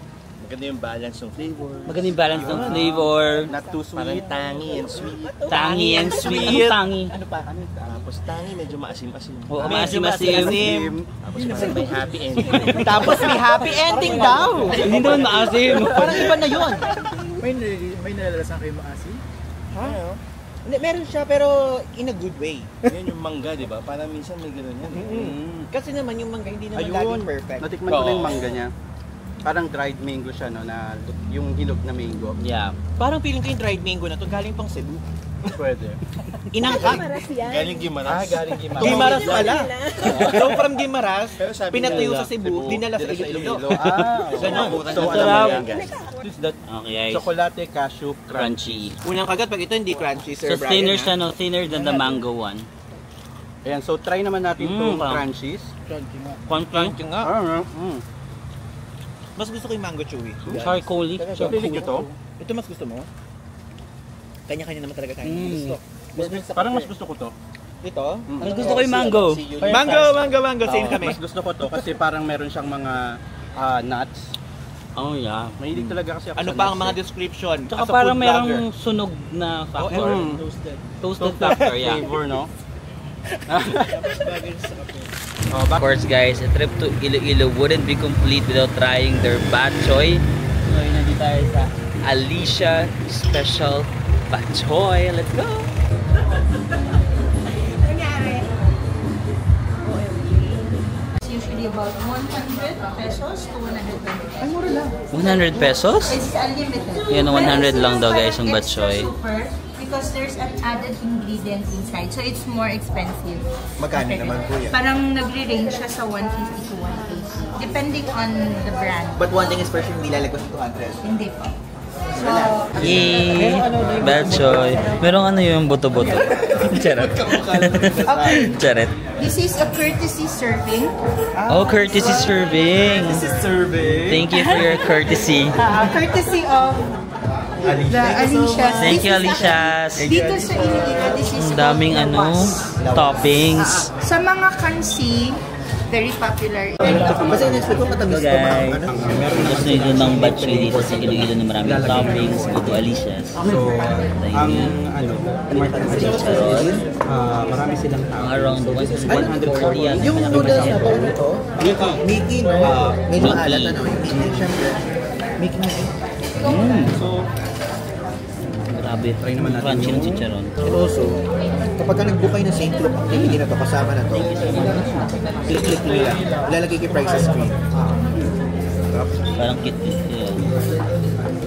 Maganda yung balance ng flavor. Maganda yung balance ng flavor. Not too Parang sweet. tangy and sweet. Tangy and sweet. Anong tangy? Ano pa? Tapos tangy, medyo maasim-asim. Oo, Medyo maasim-asim. maasim. Tapos may happy ending. Tapos may happy ending daw. Hindi naman maasim. Parang iba na yun. May nalalasan kayo maasim? Ha? Hindi, meron siya pero in a good way. Yan yung mangga, di ba? Parang minsan may gano'n yan. Kasi naman yung mangga hindi naman Ayun, laging perfect. natikman ko na yung Oo. mangga niya. Parang dried mango siya, no? Na yung hinog na mango. Yeah. Parang feeling ko yung dried mango na to galing pang Cebu. Pwede. Inangka. Galing Gimaras. galing Gimaras pala. So from Gimaras, Pero sabi pinatuyo nila, sa Cebu, dinala sa Iloilo. Ah, Ganun. so ano Sarap. yan, guys? This that Okay guys. Chocolate cashew Crunchy. crunch. Unang kagat pag ito hindi crunchy, So Sir Brian. thinner ha? siya no? Thinner than the mango one. Ayan, so try naman natin itong parang- crunchies. Crunchy. Crunchy nga. Mm. Mas gusto ko yung mango chewy. Charcoaly. Pilig nyo to? Ito mas gusto mo? Kanya-kanya naman talaga tayo. Mm. Gusto. Parang mas gusto ko to. Ito? Mas gusto ko yung mango. Mango. Same kami. Mas gusto ko to kasi parang meron siyang mga nuts. Oh yeah. Mahilig talaga kasi ako Ano sa pa ang nuts mga eh. description? Tsaka As a parang food vlogger. merong sunog na factor. Toasted Factor, factor, yeah. flavor, no? Of course guys, a trip to Iloilo wouldn't be complete without trying their bak choy. Ngayon nandito tayo sa Alicia Special Bak Choy. Let's go! It's usually about 100 pesos to 120 pesos. 100 pesos? It's unlimited. Yan, 100 lang daw, guys, yung bak Extra choy. super because there's an added ingredient inside. So it's more expensive. Magkano naman po yan? Parang nagre-range siya sa 150 to 180. Depending on the brand. But one thing is for sure, hindi lalagos ng 200. Hindi po. So, Yay! Bak choy. Merong ano yung buto-buto. Charot. okay. Charot. This is a courtesy serving. Oh, courtesy serving. Thank you for your courtesy. Courtesy of the Alicia's. Thank you, Alicia's. Dito sa Iloilo, this is Ang daming called ano, lawas. toppings. Sa mga kansi, very popular. Kasi in-expect ko matamis So ko mga guys, ano. gusto nyo ng bak choy dito sa Iloilo na maraming toppings. Go to Alicia's. So, ang ano, marami silang tao. Around 140 yan. Yung noodles na to, ano to? Mickey, no? Medyo maalat na, no? Yung Mickey, syempre. Mickey na So, Grabe. Try naman natin Crunchy yung- ng chicharon. And also, kapag ka nag-book kayo ng St. Luke activity na to, kasama na to, click nyo lang. Ilalagay kayo price screen. Parang kit. Yeah.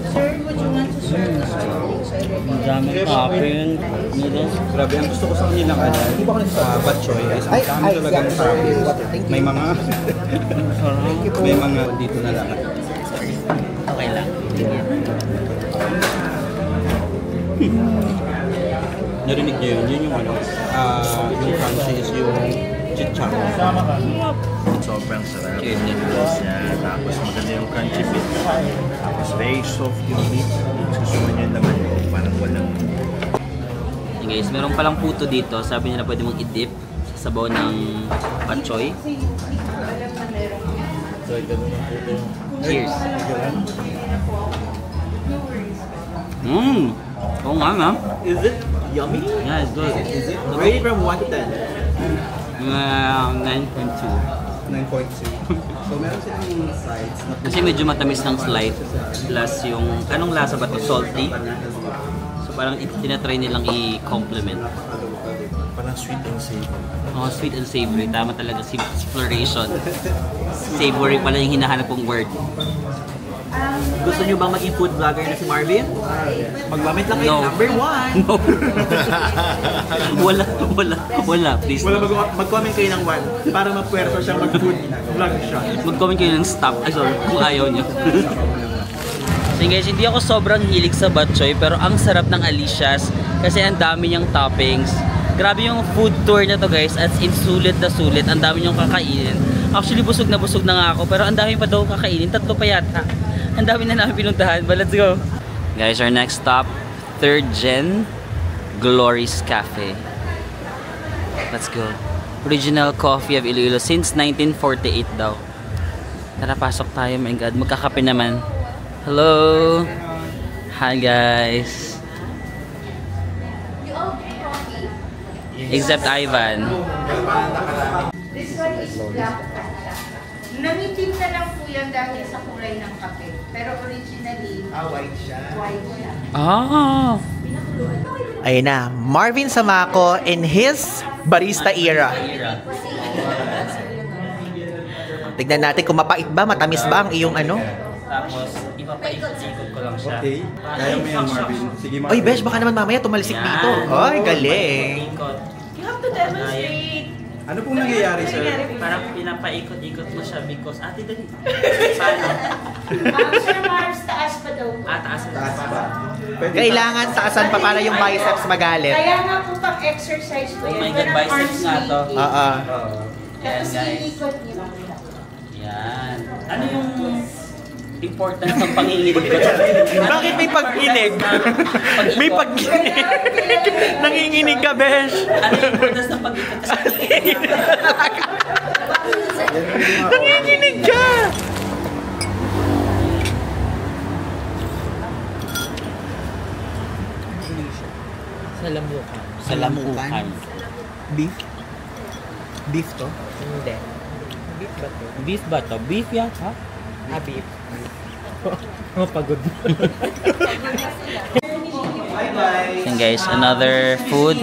Sir, would you want to serve the servings already? Ang daming topping. Noodles. grabe, ang gusto ko sa kanilang bak choy is ang Ay, dami ay, talagang yeah. toppings. Thank you. May mga, may mga dito na lang. Okay lang. Narinig niyo yun, yun yung ano, yung crunchy is yung chicharon. Sobrang sarap. Cheers. Noodles niya. Tapos maganda yung crunchy bit. Tapos very soft yung meat. Gusto mo niya naman yung parang walang... Hey guys, meron palang puto dito. Sabi nila pwede mong i-dip sa sabaw ng bak choy. Cheers. Oo nga na. Is it yummy? Yeah, it's good. Is it? Rated from 1 to 10. 9.2. 9.2. So meron silang sides na Kasi medyo matamis ng slight. Plus yung, anong lasa ba to? Salty. So parang tinatry nilang i-complement. Parang sweet and savory. Oh, sweet and savory. Tama talaga si exploration. Savory pala yung hinahanap kong word. Gusto nyo bang maging food vlogger na si Marvin? Mag-comment lang kayo, No. number 1. No. wala. Please. Mag-comment kayo ng 1 para magpuwerto siya mag-food vlog siya. Mag-comment kayo ng stop. Ay, sorry. Kung ayaw nyo. So guys, hindi ako sobrang hilig sa bak choy, pero ang sarap ng Alicia's kasi ang dami niyang toppings. Grabe yung food tour na to guys, at in sulit na sulit. Ang dami niyong kakainin. Actually, busog na nga ako, pero ang dami pa daw kakainin. 3 pa yata. Ang dami na namin pinuntahan, but let's go. Guys, our next stop, 3rd Gen Glory's Cafe. Let's go. Original coffee of Iloilo since 1948 daw. Tara, pasok tayo. My God, magkakape naman. Hello! Hi guys! Except Ivan. This one is black matcha. Nangitim na lang po yan dahil sa kulay ng kape. Pero originally, White siya. white siya. Ah! Ayun na, Marvin Samaco in his barista era. Tignan natin kung mapait ba, matamis ba ang iyong ano. Tapos, ipapaikot-ikot ko lang siya. okay. Kaya mo yan, Marvin. Sige, Marvin. Oy, besh, baka naman mamaya tumalisik dito. Ay, galing. Ikot. You have to demonstrate. Ano pong nangyayari, sir? Parang pinapaikot-ikot mo siya because, ate, dali. Paano? Sir Mars, taas pa daw. Taas na. Taas ba? Pwede Kailangan taasan pa para yung biceps magalit. Kaya nga po pang exercise ko Oh yan. my God, Parang biceps arms nga to. meeting. Oo. Yan Tapos guys. iikot niyo. Yan. Ano yung importance ng panginginig ko. Bakit may pag-inig? May pag-inig. Nanginginig ka, besh. Ano yung importance ng pag-inig? Nanginginig ka! Salamukan. Salamukan. Beef? Beef to? Hindi. Beef ba to? Beef ba to? Beef yata? Beef. Mapagod. And guys, another food,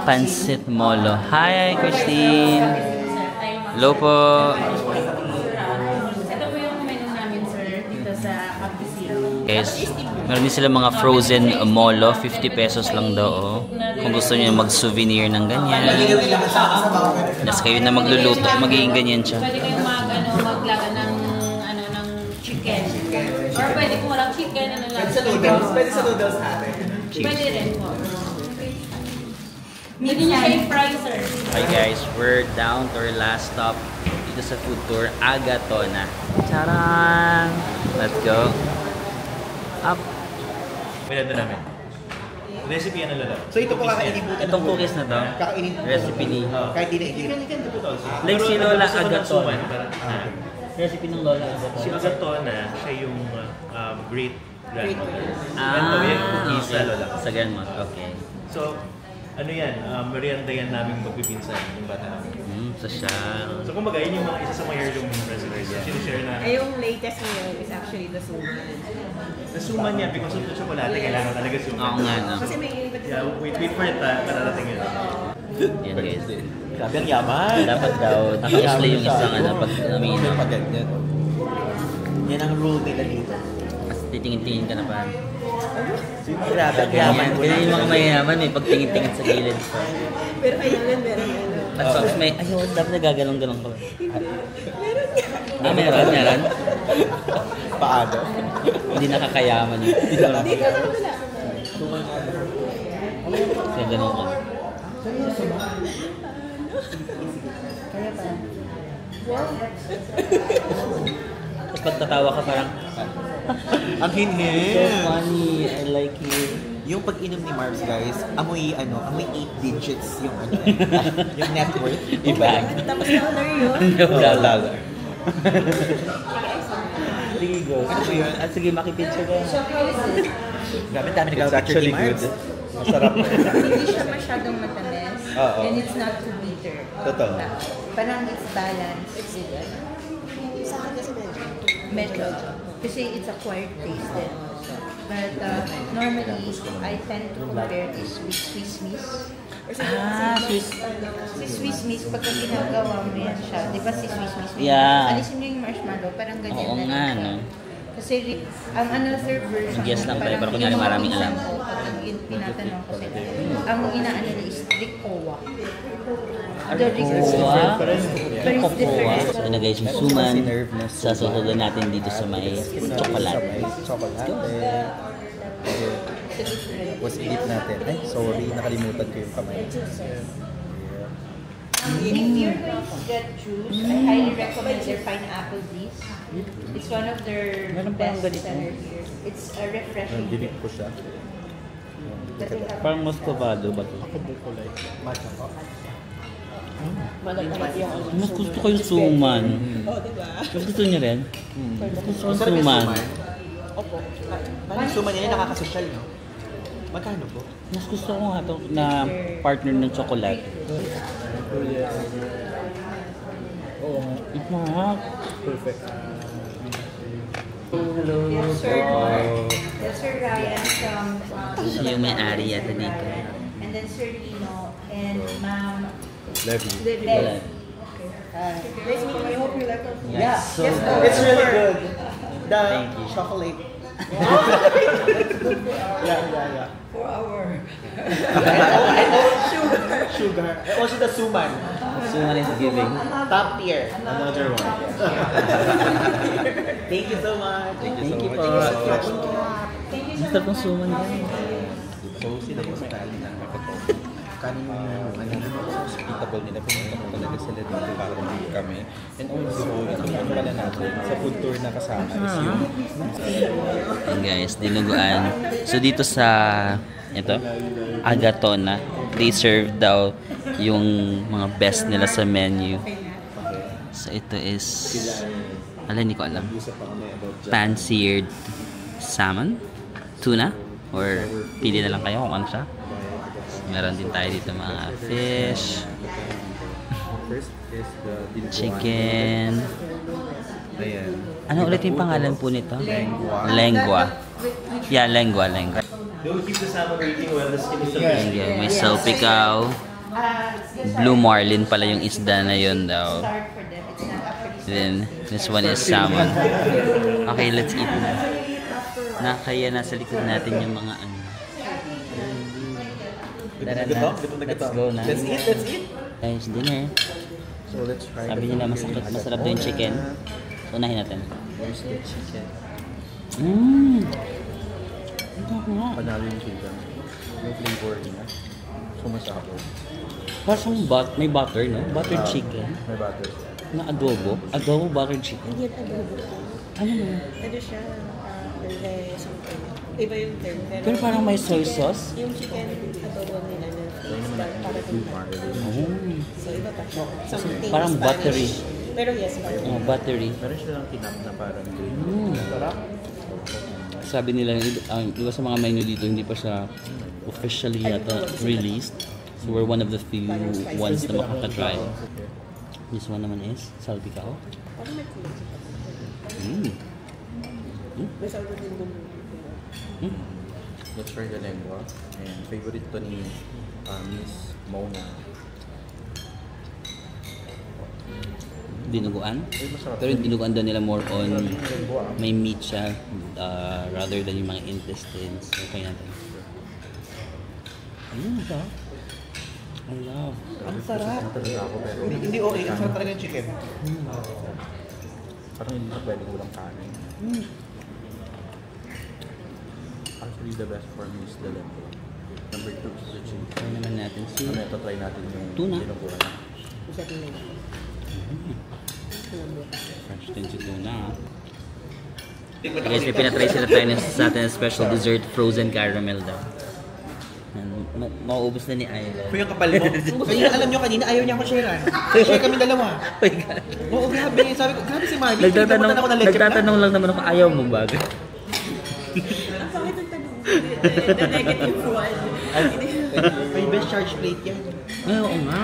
Pancit Molo. Hi, Christine. Hello po. Ito po yung menu namin, sir, dito sa Abdisilo. Guys, meron din sila mga frozen molo, 50 pesos lang daw. Oh. Kung gusto niyo mag-souvenir ng ganyan. Tapos kayo na magluluto, magiging ganyan siya. Pwede kayong maglaga ng chicken. Or pwede kung walang chicken, lang. Pwede sa noodles natin. Pwede rin po. Hindi niya i-fry, sir. Hi guys, we're down to our last stop dito sa food tour, Agatona. Charan! Let's go. Up. Pinanda namin. Recipe yan na lalo. So ito po kakainin po. Itong cookies na to, Kakainin po. recipe ni Kahit di na i-give. like si Lola Agatona. Agatona. Recipe ng Lola Si Agatona. Agatona, siya yung great grandmother. Ah, Ito yung cookies sa lola. sa grandmother. Okay. So, ano yan, merienda yan namin magpipinsan yung bata namin. So siya. So kumbaga, yun yung mga isa sa mga heirloom recipes. Sinishare na. Ay, yung latest ngayon is actually the suman. Nasuman niya because of the chocolate, kailangan talaga suman. Oo nga, no? Kasi may iba Yeah, wait for it, kararating yun. Yan guys. Grabe ang yaman. Dapat daw, isla yung isang ano, pag umiinom. Ganyan. Yan ang rule nila dito. Kasi titingin-tingin ka na pa. Grabe ang yaman. Ganyan, ganyan yung mga mayayaman, may pagtingin-tingin sa gilid. Pero kailangan meron ano. At tapos may, ayun, dapat nagagalong-galong ka. Meron. Paano? Hindi nakakayaman yun. Hindi ka wala. Kaya ganun ka. Tapos pag tatawa ka parang, Ang so hinhin. funny, I like it. Yung pag-inom ni Marbs, guys, amoy 8 digits yung yung net worth. Ibag. Tapos na-honor yun. Lalaga. Sige, go. Ano ba yun? Sige, makipicture ka. Grabe, dami nag-picture ni Marbs. Masarap. Hindi siya masyadong matamis. Oo. And it's not too bitter. Totoo. Parang it's balanced. Sa akin kasi Medyo. Kasi it's acquired taste din. But normally, I tend to compare this with Swiss Miss. Sweet. Si Swiss Miss, pagka ginagawa mo yan siya, di ba si Swiss Miss? Yeah. Alisin mo yung marshmallow, parang ganyan Oo na nga, rin siya. no? Kasi ang another version, Guess lang tayo, parang pero kunyari maraming alam. Pag tinatanong ko sila, ang inaano nila is Ricoa. The Ricoa. But it's different. So, ano guys, yung suman, sasuhugan natin dito sa may chocolate. Was edit natin. Ay, sorry, nakalimutan ko yung kamay. If you're going to get juice, I highly recommend their pineapple bliss. It's one of their best seller here. It's a refreshing. Dinip ko siya. But they have Parang Moscovado ba ito? Mas gusto ko yung suman. Mas gusto niya rin? Mas gusto ko yung suman. Opo. Parang yung suman nila nakakasosyal, no? Magkano po? Mas gusto ko nga ito na partner ng chocolate. Mahal. Perfect. Hello. Yes, sir. Yes, Sir Ryan from Siya yung may-ari yata dito. and then Sir Lino and Ma'am Levy. Wala. Nice meeting you. I hope you like it. Yeah. So, It's really good. The Thank you. chocolate. Yeah. 4 hour. Sugar. And also the suman. suman is giving. Top tier. Another one. Thank you so much. Thank you po. Gusto kong suman guys. So, sila po sa tali na. kanin yung hospitable nila. Pumunta ko talaga sila dito para mag kami. And also, yung pala natin, sa food tour na kasama is yung... Ayan guys, dinuguan. So dito sa, ito, Agatona, they serve daw yung mga best nila sa menu. So ito is, hindi ko alam. Pan-seared salmon, tuna, or pili na lang kayo kung ano siya. Meron din tayo dito mga fish, First is the chicken. Ayan. Ano ulit yung pangalan po nito? Lengua. Lengua. Yeah, lengua. Don't keep the salmon rating well. The skin is the Lengua. May salpikaw. Blue marlin pala yung isda na yun daw. Then, this one is salmon. Okay, let's eat na. Kaya nasa likod natin yung mga ano. Tara na. Let's go na. Let's eat. Guys, dinner. So let's try. Sabi nila masarap daw yung chicken. So, unahin natin. Here's the chicken. Panalo yung chicken. Yung flavor niya. So masarap. Parang may butter, no? Buttered chicken. May butter. Na adobo. Adobo buttered chicken. Hindi yan adobo. Ano mo? Ano siya? Something. Iba yung term. Pero parang may soy sauce. Yung chicken adobo nila na taste para Blue marlin. So iba pa siya. Something Parang Spanish. buttery. Pero yes, buttery. Buttery. Meron silang tinap na parang green. Sarap. Sabi nila, iba sa mga menu dito, hindi pa siya officially yata released. So we're one of the few ones na makakatry. This one naman is salpicao. Parang may kulay. May sour din dun. Let's try the lengua. And favorite to ni Miss Mona. Dinuguan. Ay, masarap. Pero yung dinuguan daw nila more on may meat siya rather than yung mga intestines. So, kaya natin. Ito. I love. Ang sarap. Talaga ako pero Hindi okay. Ang sarap talaga yung chicken. parang hindi na pwede ulang kanin. Actually, the best for me is the lengua. Number 2 is the chicken. Try naman natin si Ano ito, try natin yung tuna. dinuguan. Isa din lang. Fresh din si tuna. Guys, may pinatry sila tayo sa atin na special dessert frozen caramel daw. Mauubos na ni Ayla. Pero yung kapal mo. Kanina, alam nyo, kanina ayaw niya ako share. Share kami dalawa. Oh my God. Oo, grabe. Sabi ko, grabe si Marvin. Pinapunta ako ng leche plan. Nagtatanong lang naman ako, ayaw mo ba? Ang pangit ang tanong. The negative one. May best charge plate yan. Ay, oo nga.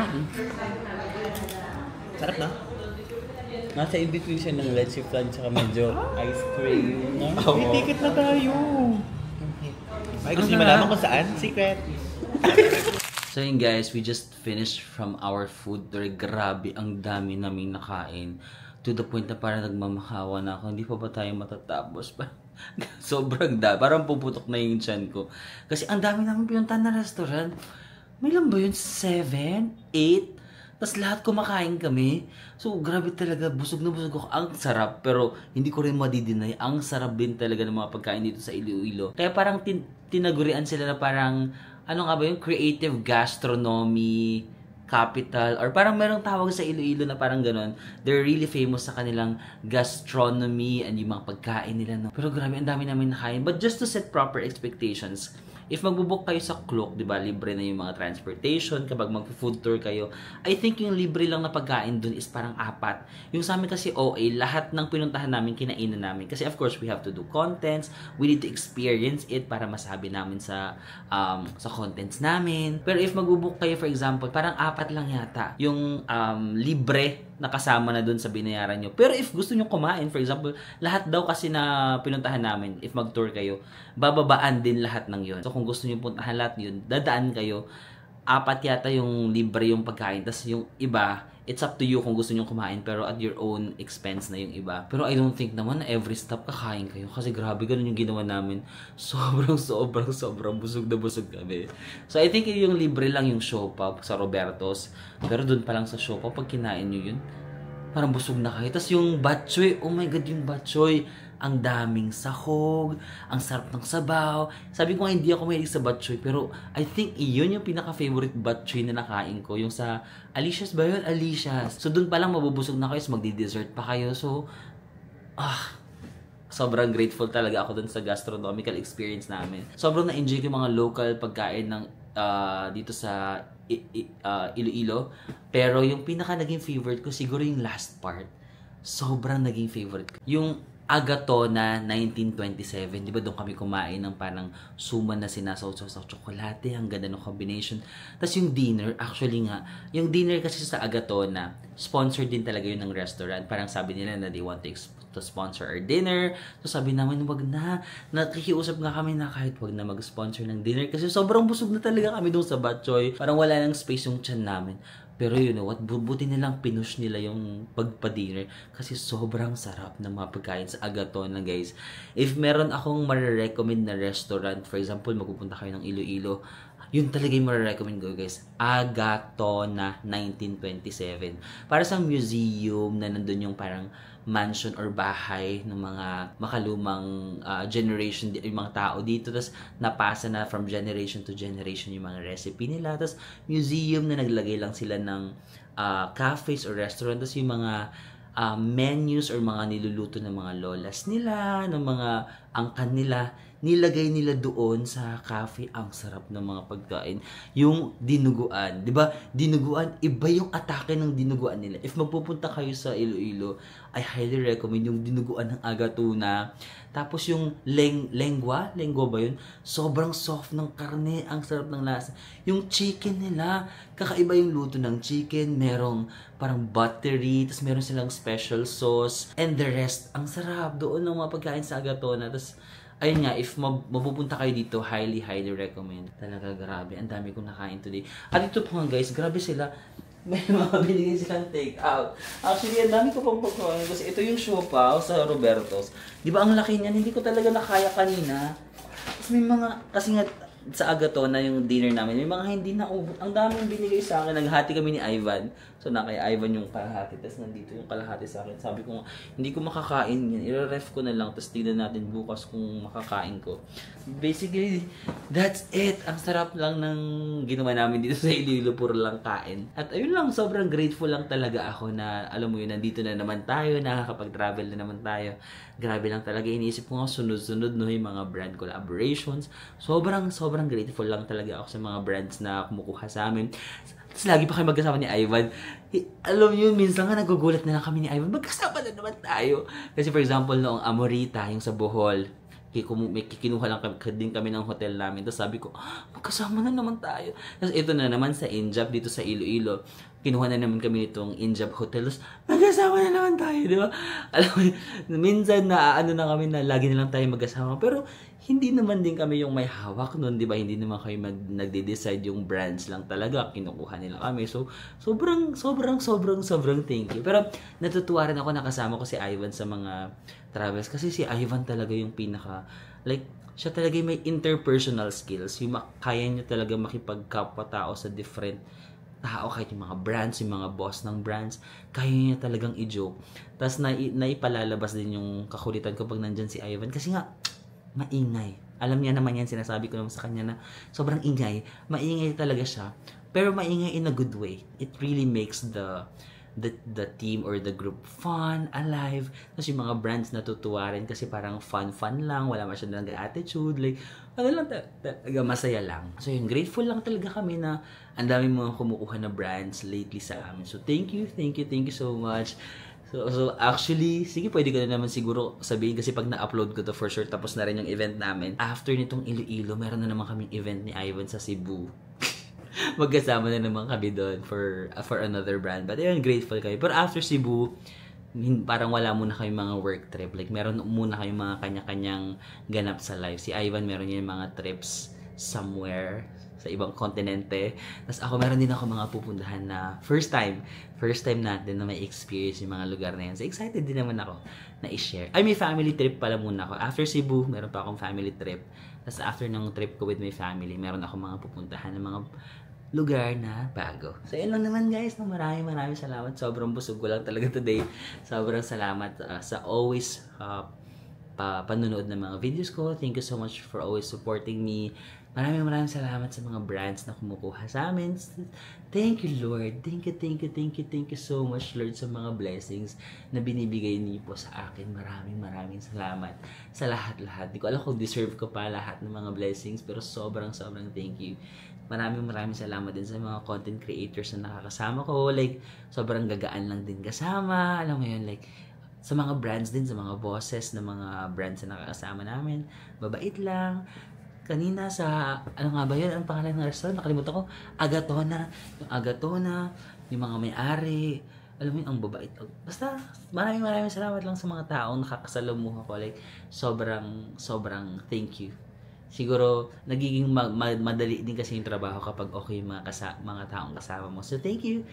Sarap na. Nasa in-between siya ng leche flan tsaka medyo ice cream. No? May ticket na tayo. Ay, gusto niyo malaman kung saan? Secret. So yun guys, we just finished from our food tour. Grabe, ang dami naming nakain. To the point na parang nagmamakawa na ako. Hindi pa ba tayo matatapos? Sobrang dami. Parang puputok na yung tiyan ko. Kasi ang dami namin pinuntahan na restaurant. May lang ba yun? 7? 8? Tapos lahat kumakain kami. So, grabe talaga. Busog na busog ako. Ang sarap. Pero, hindi ko rin madidinay. Ang sarap din talaga ng mga pagkain dito sa Iloilo. Kaya parang tinagurian sila na parang, ano nga ba yung creative gastronomy capital. Or parang merong tawag sa Iloilo na parang ganon. They're really famous sa kanilang gastronomy and yung mga pagkain nila. No? Pero grabe, ang dami namin nakain. But just to set proper expectations, if magbubook kayo sa Klook, di ba, libre na yung mga transportation. Kapag mag-food tour kayo, I think yung libre lang na pagkain dun is parang 4. Yung sa amin kasi OA, lahat ng pinuntahan namin, kinainan namin. Kasi of course, we have to do contents. We need to experience it para masabi namin sa contents namin. Pero if magbubook kayo, for example, parang 4 lang yata yung libre na kasama na dun sa binayaran nyo. Pero if gusto nyo kumain, for example, lahat daw kasi na pinuntahan namin, if mag-tour kayo, bababaan din lahat ng yun. So kung gusto nyo puntahan lahat yun, dadaan kayo, 4 yata yung libre yung pagkain. Tapos yung iba, it's up to you kung gusto nyo kumain, pero at your own expense na yung iba. Pero I don't think naman na every stop kakain kayo. Kasi grabe, ganun yung ginawa namin. Sobrang busog na busog kami. So I think yung libre lang yung siopaw sa Roberto's. Pero dun pa lang sa siopaw, pag kinain nyo yun, parang busog na kayo. Tapos yung batchoy, oh my God, yung batchoy. ang daming sahog, ang sarap ng sabaw. Sabi ko nga hindi ako mahilig sa batchoy, pero I think iyon yung pinaka-favorite batchoy na nakain ko. Yung sa Alicia's ba yun? Alicia's. So doon pa lang mabubusog na kayo, so magdi-dessert pa kayo. So, sobrang grateful talaga ako dun sa gastronomical experience namin. Sobrang na-enjoy ko yung mga local pagkain ng dito sa Iloilo. Pero yung pinaka naging favorite ko, siguro yung last part. Sobrang naging favorite ko. Yung Agatona 1927, di ba doon kami kumain ng parang suman na sinasaw-saw sa tsokolate, ang ganda ng combination. Tapos yung dinner, actually nga, yung dinner kasi sa Agatona, sponsored din talaga yun ng restaurant. Parang sabi nila na they want to sponsor our dinner. So sabi namin, wag na. Nakikiusap nga kami na kahit wag na mag-sponsor ng dinner kasi sobrang busog na talaga kami doon sa batchoy. Parang wala nang space yung tiyan namin. Pero you know what, buti nilang pinush nila yung pagpa-dinner kasi sobrang sarap ng mga pagkain sa Agatona, guys. If meron akong marirecommend na restaurant, for example, magpupunta kayo ng Iloilo, yun talaga yung marirecommend ko, guys. Agatona 1927. Para sa museum na nandun yung parang mansion or bahay ng mga makalumang generation, yung mga tao dito. Tapos napasa na from generation to generation yung mga recipe nila. Tapos museum na naglagay lang sila ng cafes or restaurant. Tapos yung mga menus or mga niluluto ng mga lolas nila, ng mga angkan nila, nilagay nila doon sa cafe. Ang sarap ng mga pagkain. Yung dinuguan, di ba? Dinuguan, iba yung atake ng dinuguan nila. If magpupunta kayo sa Iloilo, I highly recommend yung dinuguan ng Agatona. Tapos yung lengua ba yun? Sobrang soft ng karne, ang sarap ng lasa. Yung chicken nila, kakaiba yung luto ng chicken, merong parang buttery, tapos meron silang special sauce, and the rest, ang sarap doon ng mga pagkain sa Agatona. Tapos ayun nga, if mapupunta kayo dito, highly recommend. Talaga grabe, ang dami kong nakain today. At ito po nga guys, grabe sila. May mga binigay silang take out. Actually, ang dami ko pang pagkain kasi ito yung siopaw sa Roberto's. Di ba ang laki niyan? Hindi ko talaga nakaya kanina. Tapos may mga, kasi nga sa Agatona yung dinner namin, may mga hindi na ang daming binigay sa akin. Naghati kami ni Ivan. So na kay Ivan yung kalahati, tapos nandito yung kalahati sa akin. Sabi ko, hindi ko makakain yan. I-ref ko na lang, tapos tignan natin bukas kung makakain ko. Basically, that's it. Ang sarap lang ng ginawa namin dito sa Iloilo, puro lang kain. At ayun lang, sobrang grateful lang talaga ako na, alam mo yun, nandito na naman tayo, nakakapag-travel na naman tayo. Grabe lang talaga, iniisip ko nga sunod-sunod no, yung mga brand collaborations. Sobrang grateful lang talaga ako sa mga brands na kumukuha sa amin. Tapos lagi pa kayo magkasama ni Ivan. Alam niyo, minsan nga nagugulat na lang kami ni Ivan, magkasama na naman tayo. Kasi for example, noong Amorita, yung sa Bohol, kinuha lang din kami ng hotel namin. Tapos sabi ko, magkasama na naman tayo. Tapos ito na naman sa Injab, dito sa Iloilo, kinuha na naman kami nitong Injab Hotel. Tapos magkasama na naman tayo, di ba? Alam mo, minsan na ano na kami na lagi na lang tayo magkasama. Pero hindi naman din kami yung may hawak nun, di ba? Hindi naman kayo nagde-decide, yung brands lang talaga. Kinukuha nila kami. So, sobrang thank you. Pero natutuwa rin ako nakasama ko si Ivan sa mga travels. Kasi si Ivan talaga yung pinaka, like, siya talaga yung may interpersonal skills. Yung kaya niya talaga makipagkapwa-tao sa different tao, kahit yung mga brands, yung mga boss ng brands, kaya niya talagang i-joke. Tapos naipalalabas din yung kakulitan ko pag nandyan si Ivan. Kasi nga, maingay. Alam niya naman yan, sinasabi ko naman sa kanya na sobrang ingay. Maingay talaga siya. Pero maingay in a good way. It really makes the team or the group fun, alive. Tapos yung mga brands natutuwa rin kasi parang fun lang. Wala masyadong attitude. Like, ano lang talaga, masaya lang. So yun, grateful lang talaga kami na ang dami mga kumukuha na brands lately sa amin. So thank you so much. So actually, sige, pwede ko na naman siguro sabihin kasi pag na-upload ko to for sure, tapos na rin yung event namin. After nitong Iloilo, meron na naman kaming event ni Ivan sa Cebu. Magkasama na naman kami doon for another brand. But ayun, grateful kayo. Pero after Cebu, parang wala muna kayong mga work trip. Like, meron muna kayong mga kanya-kanyang ganap sa life. Si Ivan, meron niya yung mga trips somewhere sa ibang kontinente. Tapos ako, meron din ako mga pupuntahan na first time natin na may experience yung mga lugar na yan. So excited din naman ako na i-share. Ay, may family trip pala muna ako. After Cebu, meron pa akong family trip. Tapos after ng trip ko with my family, meron ako mga pupuntahan ng mga lugar na bago. So yun lang naman guys, maraming salamat. Sobrang busog ko lang talaga today. Sobrang salamat sa always panunood ng mga videos ko. Thank you so much for always supporting me. Maraming salamat sa mga brands na kumukuha sa amin. Thank you, Lord. Thank you so much, Lord, sa mga blessings na binibigay niyo po sa akin. Maraming salamat sa lahat-lahat. Di ko alam kung deserve ko pa lahat ng mga blessings, pero sobrang thank you. Maraming salamat din sa mga content creators na nakakasama ko. Like, sobrang gagaan lang din kasama. Alam mo yun, like, sa mga brands din, sa mga bosses na mga brands na nakakasama namin. Babait lang. Kanina sa, ano nga ba yun? Anong pangalan ng restaurant? Nakalimutan ko. Agatona. Yung Agatona, yung mga may-ari. Alam mo yun, ang babait. Basta, maraming salamat lang sa mga taong nakakasalamuha ko. Like, sobrang thank you. Siguro, nagiging madali din kasi yung trabaho kapag okay yung mga taong kasama mo. So, thank you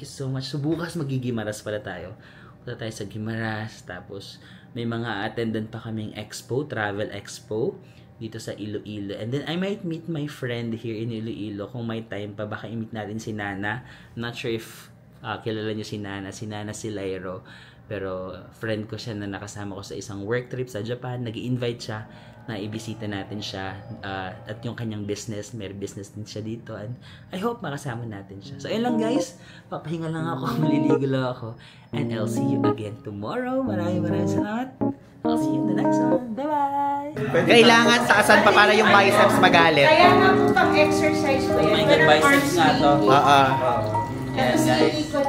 so much. So, bukas magigimaras pala tayo. Punta tayo sa Gimaras. Tapos, may mga attendant pa kaming expo, travel expo, dito sa Iloilo. And then, I might meet my friend here in Iloilo. Kung may time pa, baka i-meet natin si Nana. I'm not sure if kilala nyo si Nana Silairo. Pero, friend ko siya na nakasama ko sa isang work trip sa Japan. Nag-i-invite siya na ibisita natin siya. At yung kanyang business, may business din siya dito. And I hope makasama natin siya. So, ayun lang guys. Papahinga lang ako. Maliligo lang ako. And I'll see you again tomorrow. Maraming salamat. I'll see you in the next one. Bye-bye! Kailangan taasan pa para yung biceps magalit. Kaya nga po pang exercise ko yan. May biceps nga to. Oo. Yan guys. Ikot